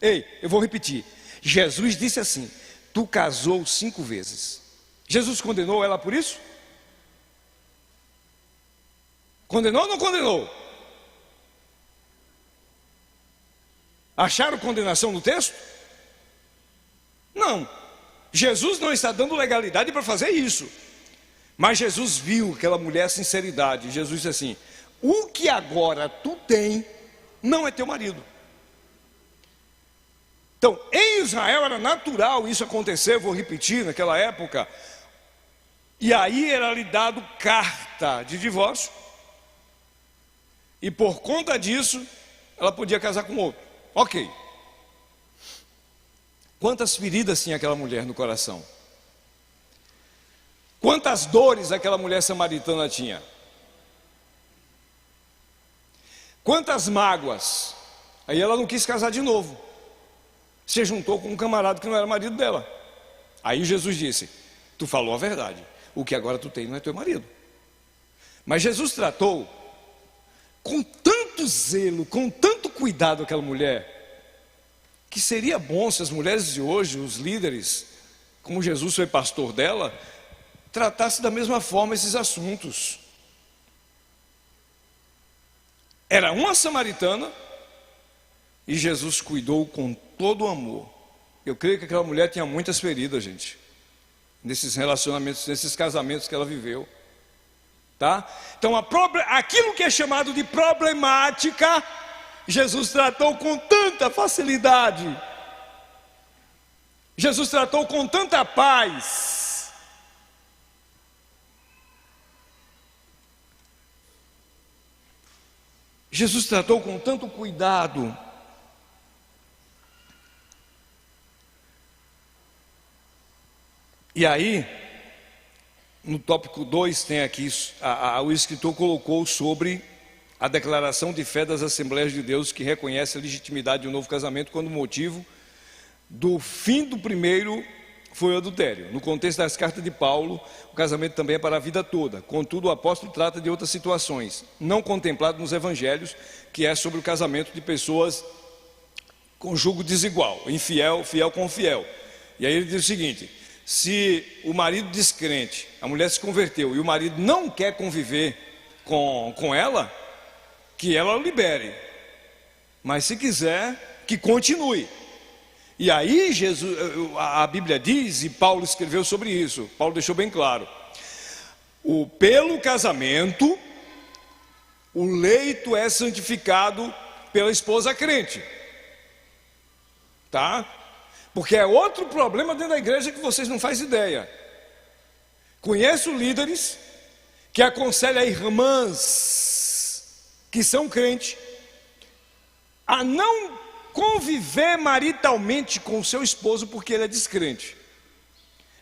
Ei, eu vou repetir. Jesus disse assim: tu casou 5 vezes. Jesus condenou ela por isso? Condenou ou não condenou? Acharam condenação no texto? Não. Jesus não está dando legalidade para fazer isso. Mas Jesus viu aquela mulher sinceridade. Jesus disse assim: o que agora tu tem não é teu marido. Então, em Israel era natural isso acontecer, vou repetir, naquela época. E aí era lhe dado carta de divórcio. E por conta disso, ela podia casar com outro. Ok. Quantas feridas tinha aquela mulher no coração? Quantas dores aquela mulher samaritana tinha? Quantas mágoas? Aí ela não quis casar de novo. Se juntou com um camarada que não era marido dela. Aí Jesus disse: tu falou a verdade. O que agora tu tem não é teu marido. Mas Jesus tratou com tanto zelo, com tanto cuidado aquela mulher, que seria bom se as mulheres de hoje, os líderes, como Jesus foi pastor dela, tratasse da mesma forma esses assuntos. Era uma samaritana e Jesus cuidou com todo o amor. Eu creio que aquela mulher tinha muitas feridas, gente, nesses relacionamentos, nesses casamentos que ela viveu, tá? Então aquilo que é chamado de problemática, Jesus tratou com tanta facilidade. Jesus tratou com tanta paz. Jesus tratou com tanto cuidado. E aí, no tópico 2 tem aqui, o escritor colocou sobre a declaração de fé das Assembleias de Deus, que reconhece a legitimidade de um novo casamento quando o motivo do fim do primeiro foi o adultério. No contexto das cartas de Paulo, o casamento também é para a vida toda. Contudo, o apóstolo trata de outras situações, não contempladas nos evangelhos, que é sobre o casamento de pessoas com julgo desigual, infiel, fiel com fiel. E aí ele diz o seguinte: se o marido descrente, a mulher se converteu e o marido não quer conviver com ela, que ela o libere, mas se quiser, que continue. E aí a Bíblia diz, e Paulo escreveu sobre isso, Paulo deixou bem claro: pelo casamento, o leito é santificado pela esposa crente, tá? Porque é outro problema dentro da igreja que vocês não fazem ideia. Conheço líderes que aconselham irmãs que são crentes a não conviver maritalmente com o seu esposo porque ele é descrente.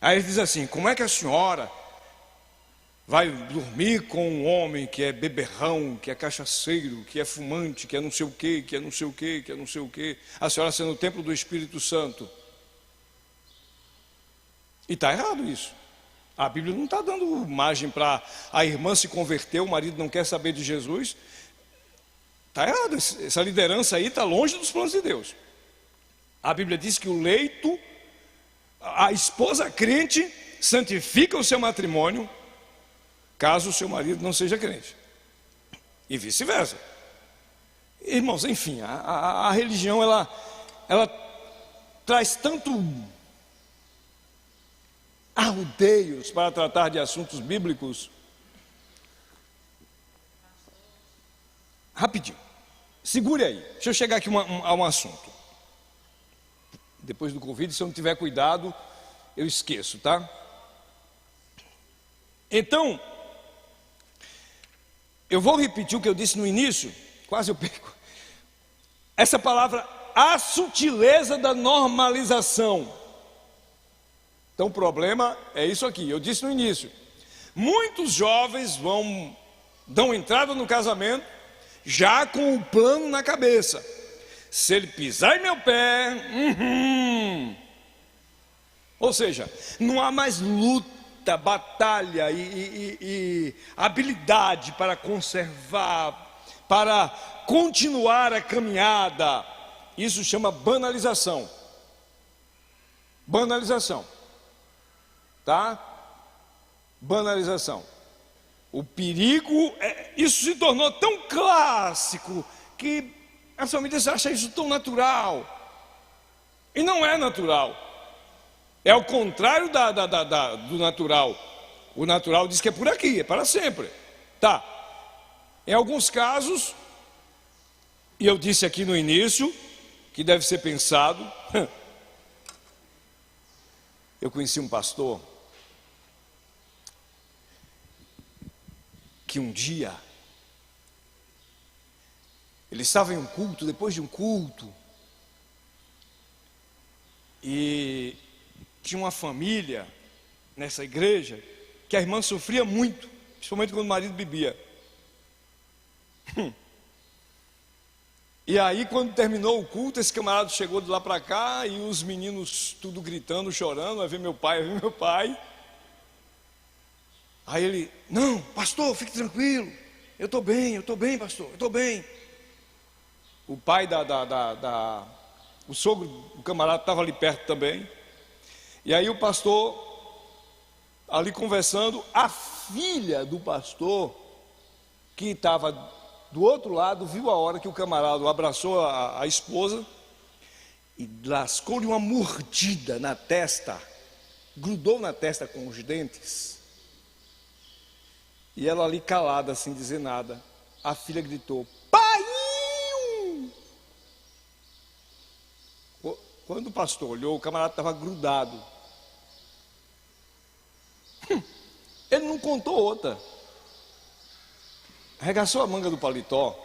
Aí ele diz assim: como é que a senhora vai dormir com um homem que é beberrão, que é cachaceiro, que é fumante, que é não sei o quê, que é não sei o quê, que é não sei o quê, a senhora sendo o templo do Espírito Santo? E está errado isso. A Bíblia não está dando margem para a irmã se converter, o marido não quer saber de Jesus. Está errado, essa liderança aí está longe dos planos de Deus. A Bíblia diz que o leito, a esposa crente santifica o seu matrimônio, caso o seu marido não seja crente, e vice-versa. Irmãos, enfim, a religião ela traz tanto arrudeios para tratar de assuntos bíblicos. Rapidinho, segure aí, deixa eu chegar aqui a um assunto. Depois do Covid, se eu não tiver cuidado, eu esqueço, tá? Então, eu vou repetir o que eu disse no início, quase eu perco. Essa palavra, a sutileza da normalização. Então o problema é isso aqui, eu disse no início. Muitos jovens dão entrada no casamento já com o plano na cabeça. Se ele pisar em meu pé, ou seja, não há mais luta, batalha e habilidade para conservar, para continuar a caminhada. Isso chama banalização. Banalização. Tá? Banalização. O perigo, isso se tornou tão clássico que a família acha isso tão natural. E não é natural. É o contrário do natural. O natural diz que é por aqui, é para sempre. Tá. Em alguns casos, e eu disse aqui no início, que deve ser pensado. Eu conheci um pastor que um dia ele estava em um culto, depois de um culto, e tinha uma família nessa igreja que a irmã sofria muito, principalmente quando o marido bebia. E aí, quando terminou o culto, esse camarada chegou de lá para cá e os meninos tudo gritando, chorando: vai ver meu pai, vai ver meu pai. Aí ele: não, pastor, fique tranquilo, eu estou bem, pastor, eu estou bem. O pai o sogro do camarada estava ali perto também. E aí o pastor, ali conversando, a filha do pastor, que estava do outro lado, viu a hora que o camarada abraçou a esposa e lascou-lhe uma mordida na testa, grudou na testa com os dentes. E ela ali calada, sem dizer nada. A filha gritou: paiinho! Quando o pastor olhou, o camarada estava grudado. Ele não contou outra. Arregaçou a manga do paletó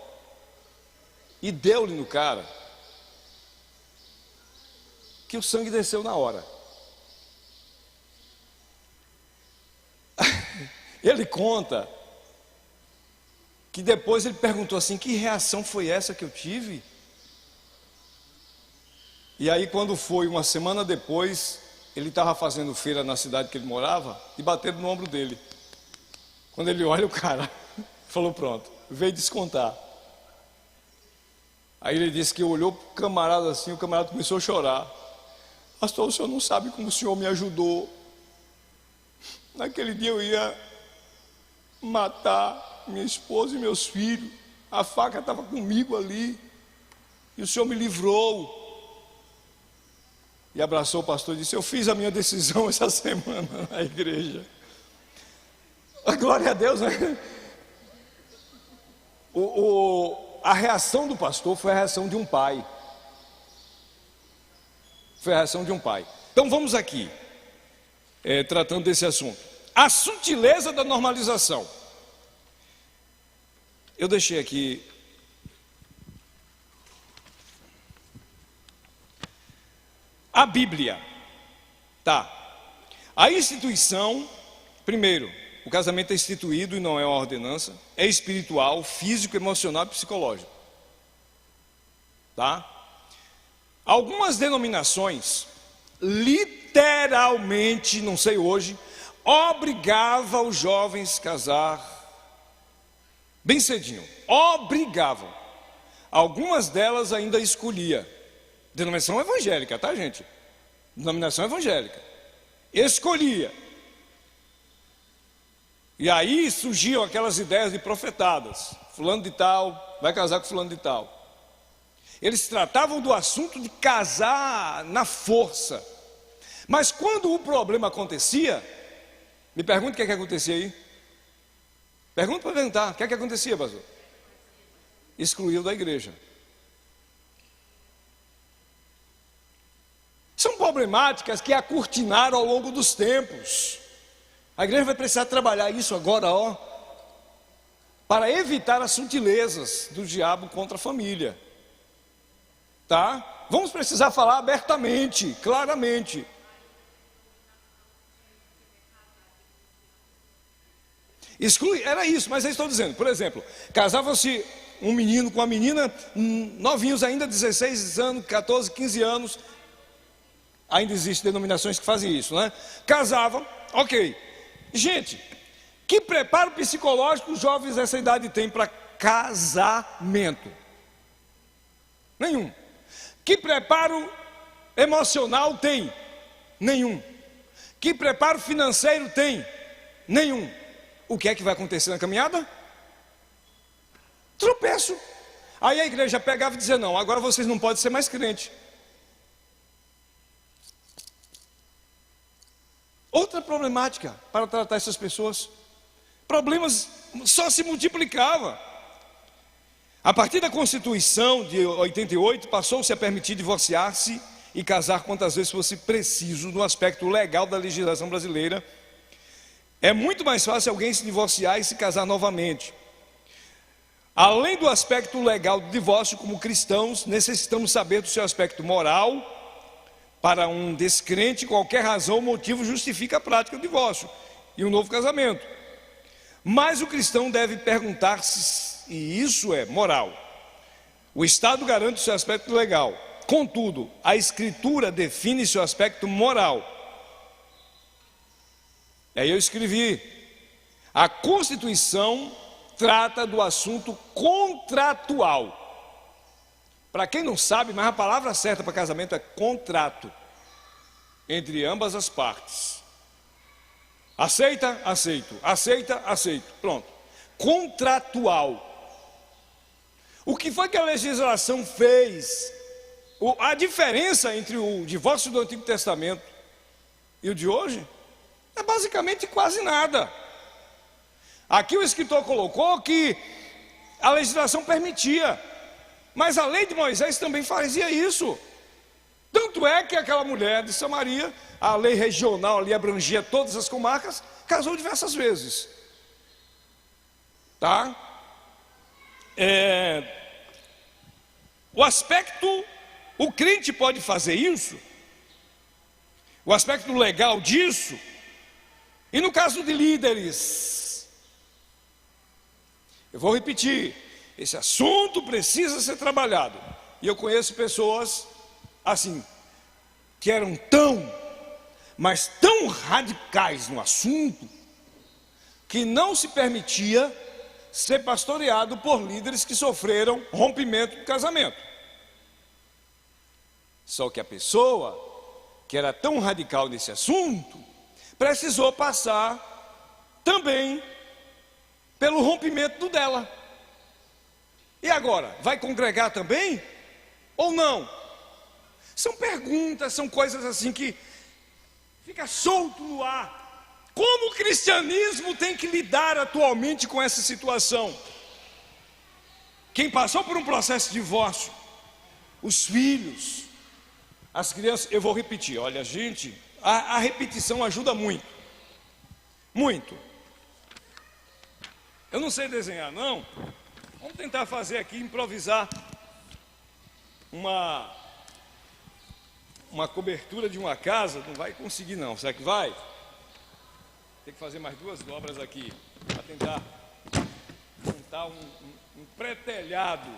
e deu-lhe no cara, que o sangue desceu na hora. Ele conta que depois ele perguntou assim: que reação foi essa que eu tive? E aí, quando foi uma semana depois, ele estava fazendo feira na cidade que ele morava e bateram no ombro dele. Quando ele olha, o cara falou: pronto, veio descontar. Aí ele disse que olhou para o camarada assim, o camarada começou a chorar. Pastor, o senhor não sabe como o senhor me ajudou. Naquele dia eu ia matar minha esposa e meus filhos. A faca estava comigo ali. E o senhor me livrou. E abraçou o pastor e disse: eu fiz a minha decisão essa semana na igreja. Glória a Deus, né? A reação do pastor foi a reação de um pai. Foi a reação de um pai. Então vamos aqui, tratando desse assunto. A sutileza da normalização. Eu deixei aqui A Bíblia. Tá. A instituição, primeiro, o casamento é instituído e não é uma ordenança, é espiritual, físico, emocional e psicológico. Tá? Algumas denominações, literalmente, não sei hoje, obrigavam os jovens a casar bem cedinho. Obrigavam. Algumas delas ainda escolhia. Denominação evangélica, tá, gente? Denominação evangélica. Escolhia. E aí surgiam aquelas ideias de profetadas. Fulano de tal vai casar com fulano de tal. Eles tratavam do assunto de casar na força. Mas quando o problema acontecia, me pergunta o que é que acontecia aí. Pergunta para perguntar, o que é que acontecia, pastor? Excluíam da igreja. São problemáticas que acurtinaram ao longo dos tempos. A igreja vai precisar trabalhar isso agora, para evitar as sutilezas do diabo contra a família. Tá? Vamos precisar falar abertamente, claramente. Era isso, mas eu estou dizendo, por exemplo, casava-se um menino com uma menina, novinhos ainda, 16 anos, 14, 15 anos, ainda existem denominações que fazem isso, né? Casavam, ok. Gente, que preparo psicológico os jovens dessa idade têm para casamento? Nenhum. Que preparo emocional tem? Nenhum. Que preparo financeiro tem? Nenhum. O que é que vai acontecer na caminhada? Tropeço. Aí a igreja pegava e dizia, não, agora vocês não podem ser mais crente. Outra problemática para tratar essas pessoas. Problemas só se multiplicavam. A partir da Constituição de 88, passou-se a permitir divorciar-se e casar quantas vezes fosse preciso no aspecto legal da legislação brasileira. É muito mais fácil alguém se divorciar e se casar novamente. Além do aspecto legal do divórcio, como cristãos, necessitamos saber do seu aspecto moral. Para um descrente, qualquer razão ou motivo justifica a prática do divórcio e um novo casamento. Mas o cristão deve perguntar-se, e isso é moral. O Estado garante o seu aspecto legal. Contudo, a Escritura define seu aspecto moral. Aí eu escrevi, a Constituição trata do assunto contratual. Para quem não sabe, mas a palavra certa para casamento é contrato entre ambas as partes. Aceita? Aceito. Aceita? Aceito. Pronto. Contratual. O que foi que a legislação fez? A diferença entre o divórcio do Antigo Testamento e o de hoje é basicamente quase nada. Aqui o escritor colocou que a legislação permitia. Mas a lei de Moisés também fazia isso. Tanto é que aquela mulher de Samaria, a lei regional ali abrangia todas as comarcas, casou diversas vezes. Tá? O crente pode fazer isso, o aspecto legal disso, e no caso de líderes, eu vou repetir, esse assunto precisa ser trabalhado. E eu conheço pessoas assim, que eram mas tão radicais no assunto, que não se permitia ser pastoreado por líderes que sofreram rompimento do casamento. Só que a pessoa que era tão radical nesse assunto, precisou passar também pelo rompimento do dela. E agora, vai congregar também? Ou não? São perguntas, são coisas assim que fica solto no ar. Como o cristianismo tem que lidar atualmente com essa situação? Quem passou por um processo de divórcio, os filhos, as crianças, eu vou repetir, olha gente, a repetição ajuda muito. Muito. Eu não sei desenhar não. Vamos tentar fazer aqui, improvisar uma cobertura de uma casa, não vai conseguir não. Será que vai? Tem que fazer mais 2 dobras aqui para tentar montar um pré-telhado.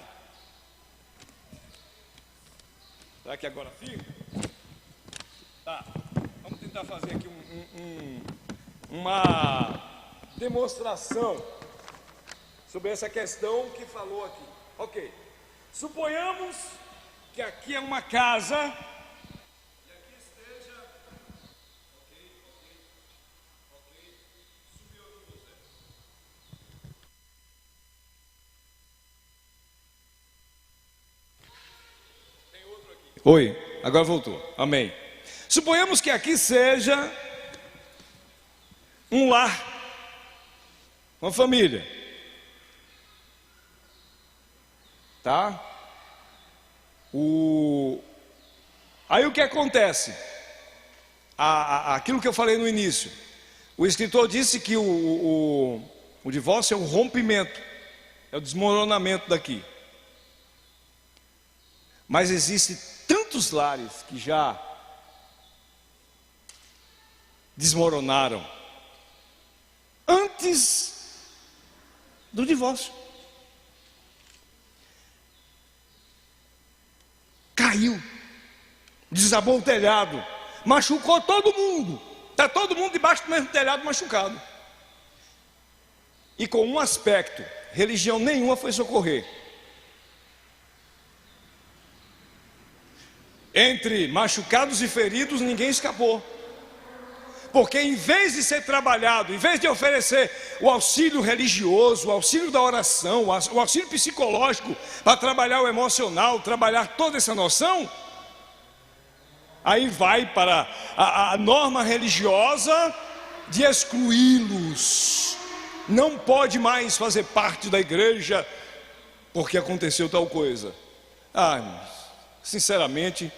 Será que agora fica? Tá. Vamos tentar fazer aqui uma demonstração sobre essa questão que falou aqui. Ok. Suponhamos que aqui é uma casa. E aqui esteja. Ok. Subiu aqui você. Tem outro aqui. Oi, agora voltou. Amém. Suponhamos que aqui seja um lar, uma família. Tá? Aí o que acontece? Aquilo que eu falei no início. O escritor disse que o divórcio é o rompimento, é o desmoronamento daqui. Mas existem tantos lares que já desmoronaram antes do divórcio. Caiu, desabou o telhado, machucou todo mundo. Está todo mundo debaixo do mesmo telhado machucado. E com um aspecto, religião nenhuma foi socorrer. Entre machucados e feridos, ninguém escapou. Porque em vez de ser trabalhado, em vez de oferecer o auxílio religioso, o auxílio da oração, o auxílio psicológico, para trabalhar o emocional, trabalhar toda essa noção, aí vai para a norma religiosa de excluí-los. Não pode mais fazer parte da igreja, porque aconteceu tal coisa. Sinceramente,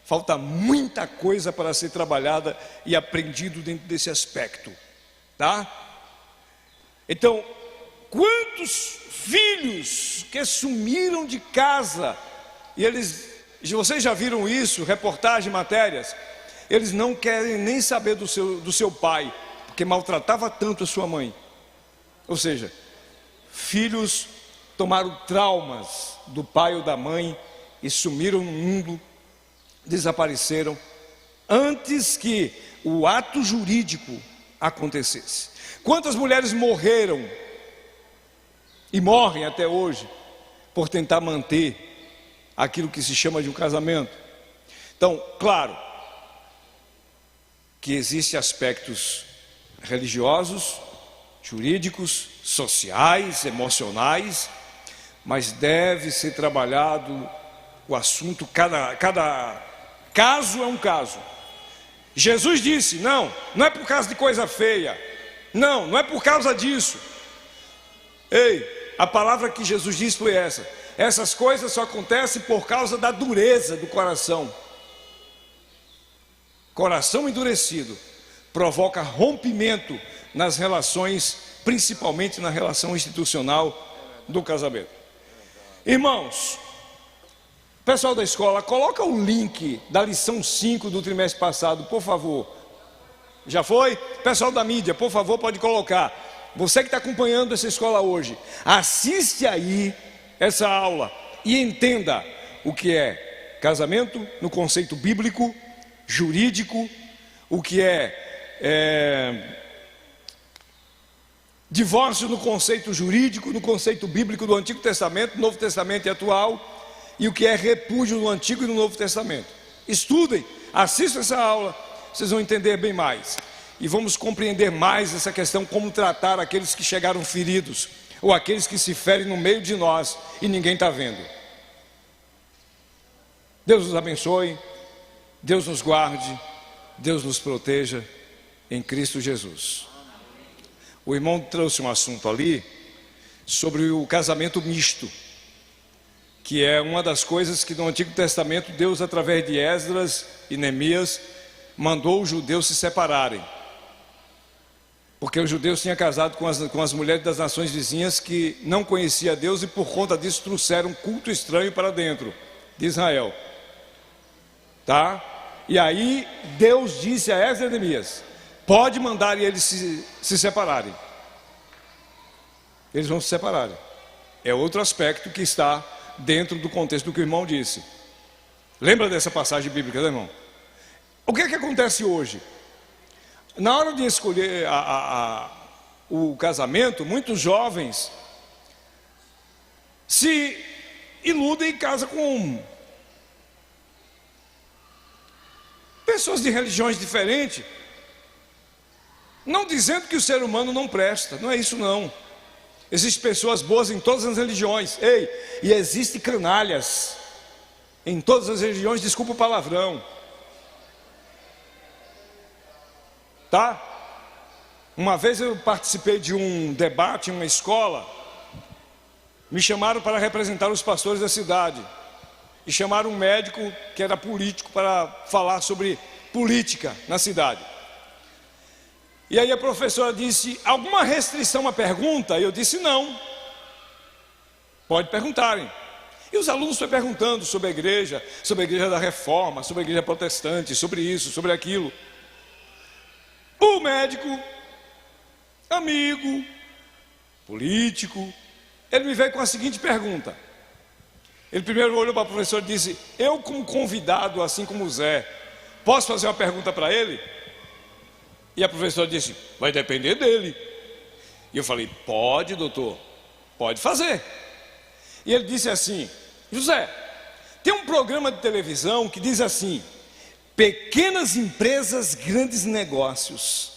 falta muita coisa para ser trabalhada e aprendido dentro desse aspecto, tá? Então, quantos filhos que sumiram de casa, e vocês já viram isso, reportagem, matérias, eles não querem nem saber do seu pai, porque maltratava tanto a sua mãe. Ou seja, filhos tomaram traumas do pai ou da mãe e sumiram no mundo, desapareceram antes que o ato jurídico acontecesse. Quantas mulheres morreram e morrem até hoje por tentar manter aquilo que se chama de um casamento? Então, claro que existem aspectos religiosos, jurídicos, sociais, emocionais, mas deve ser trabalhado o assunto, cada caso é um caso. Jesus disse: não é por causa de coisa feia, não é por causa disso. Ei, a palavra que Jesus disse foi essa: essas coisas só acontecem por causa da dureza do coração. Coração endurecido provoca rompimento nas relações, principalmente na relação institucional do casamento. Irmãos, pessoal da escola, coloca o link da lição 5 do trimestre passado, por favor. Já foi? Pessoal da mídia, por favor, pode colocar. Você que está acompanhando essa escola hoje, assiste aí essa aula e entenda o que é casamento no conceito bíblico, jurídico, o que é divórcio no conceito jurídico, no conceito bíblico do Antigo Testamento, Novo Testamento e atual, e o que é repúdio no Antigo e no Novo Testamento. Estudem, assistam essa aula, vocês vão entender bem mais. E vamos compreender mais essa questão, como tratar aqueles que chegaram feridos, ou aqueles que se ferem no meio de nós e ninguém está vendo. Deus nos abençoe, Deus nos guarde, Deus nos proteja, em Cristo Jesus. O irmão trouxe um assunto ali, sobre o casamento misto, que é uma das coisas que no Antigo Testamento Deus, através de Esdras e Neemias, mandou os judeus se separarem, porque os judeus tinham casado com as mulheres das nações vizinhas que não conheciam Deus, e por conta disso trouxeram um culto estranho para dentro de Israel, tá? E aí Deus disse a Esdras e Neemias: pode mandar eles se separarem. Eles vão se separarem. É outro aspecto que está dentro do contexto do que o irmão disse. Lembra dessa passagem bíblica, né, irmão? O que é que acontece hoje? Na hora de escolher o casamento, muitos jovens se iludem e casam com pessoas de religiões diferentes, não dizendo que o ser humano não presta, não é isso não. Existem pessoas boas em todas as religiões, e existem canalhas em todas as religiões, desculpa o palavrão, tá? Uma vez eu participei de um debate em uma escola, me chamaram para representar os pastores da cidade, e chamaram um médico que era político para falar sobre política na cidade. E aí a professora disse: alguma restrição à pergunta? Eu disse: não, pode perguntarem. E os alunos foram perguntando sobre a igreja da reforma, sobre a igreja protestante, sobre isso, sobre aquilo. O médico, amigo, político, ele me veio com a seguinte pergunta. Ele primeiro olhou para a professora e disse: eu, como convidado, assim como o Zé, posso fazer uma pergunta para ele? E a professora disse: vai depender dele. E eu falei: pode, doutor, pode fazer. E ele disse assim: José, tem um programa de televisão que diz assim: pequenas empresas, grandes negócios.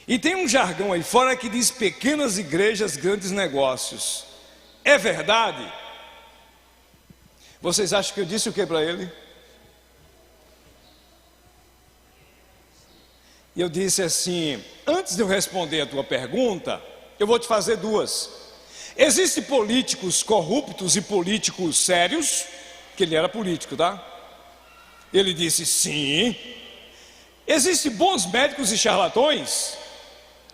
E tem um jargão aí fora que diz pequenas igrejas, grandes negócios. É verdade? Vocês acham que eu disse o que para ele? E eu disse assim: antes de eu responder a tua pergunta, eu vou te fazer duas. Existem políticos corruptos e políticos sérios? Que ele era político, tá? Ele disse: sim. Existem bons médicos e charlatões?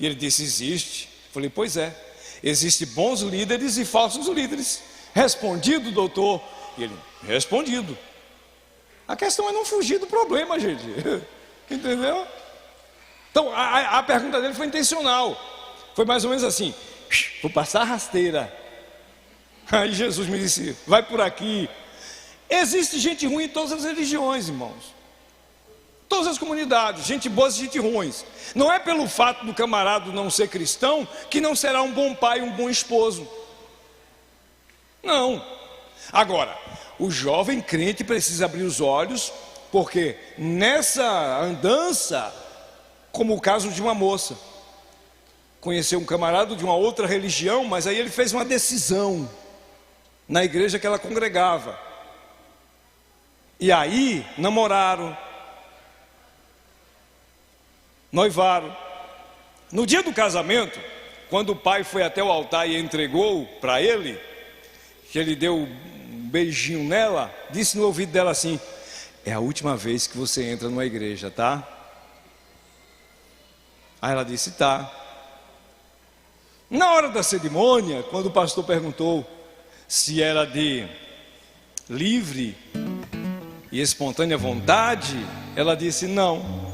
E ele disse: existe. Falei: pois é, existem bons líderes e falsos líderes. Respondido, doutor? E ele: respondido. A questão é não fugir do problema, gente. Entendeu? Então a pergunta dele foi intencional. Foi mais ou menos assim: vou passar a rasteira. Aí Jesus me disse: vai por aqui. Existe gente ruim em todas as religiões, irmãos. Todas as comunidades, gente boa e gente ruim. Não é pelo fato do camarada não ser cristão que não será um bom pai, um bom esposo. Não. Agora, o jovem crente precisa abrir os olhos, porque nessa andança, como o caso de uma moça, conheceu um camarada de uma outra religião, mas aí ele fez uma decisão na igreja que ela congregava. E aí namoraram, noivaram. No dia do casamento, quando o pai foi até o altar e entregou para ele, que ele deu um beijinho nela, disse no ouvido dela assim: é a última vez que você entra numa igreja, tá? Aí ela disse: tá. Na hora da cerimônia, quando o pastor perguntou se era de livre e espontânea vontade, ela disse: não.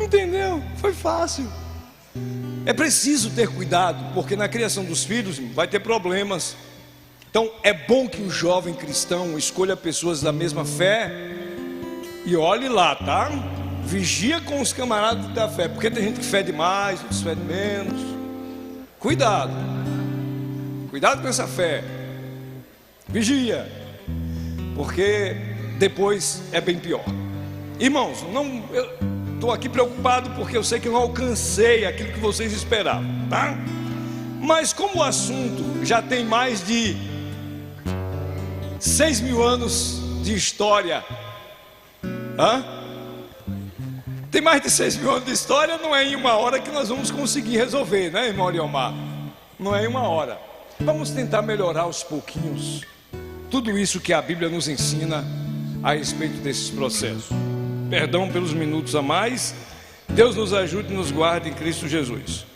Entendeu? Foi fácil. É preciso ter cuidado, porque na criação dos filhos vai ter problemas. Então é bom que o jovem cristão escolha pessoas da mesma fé. E olhe lá, tá? Vigia com os camaradas da fé, porque tem gente que fede mais, outros fede menos. Cuidado. Cuidado com essa fé. Vigia, porque depois é bem pior. Irmãos, eu estou aqui preocupado porque eu sei que eu não alcancei aquilo que vocês esperavam, tá? Mas como o assunto já tem mais de 6.000 anos de história, tem mais de 6.000 anos de história, não é em uma hora que nós vamos conseguir resolver, né, irmão Leomar? Não é em uma hora. Vamos tentar melhorar aos pouquinhos tudo isso que a Bíblia nos ensina a respeito desses processos. Perdão pelos minutos a mais. Deus nos ajude e nos guarde em Cristo Jesus.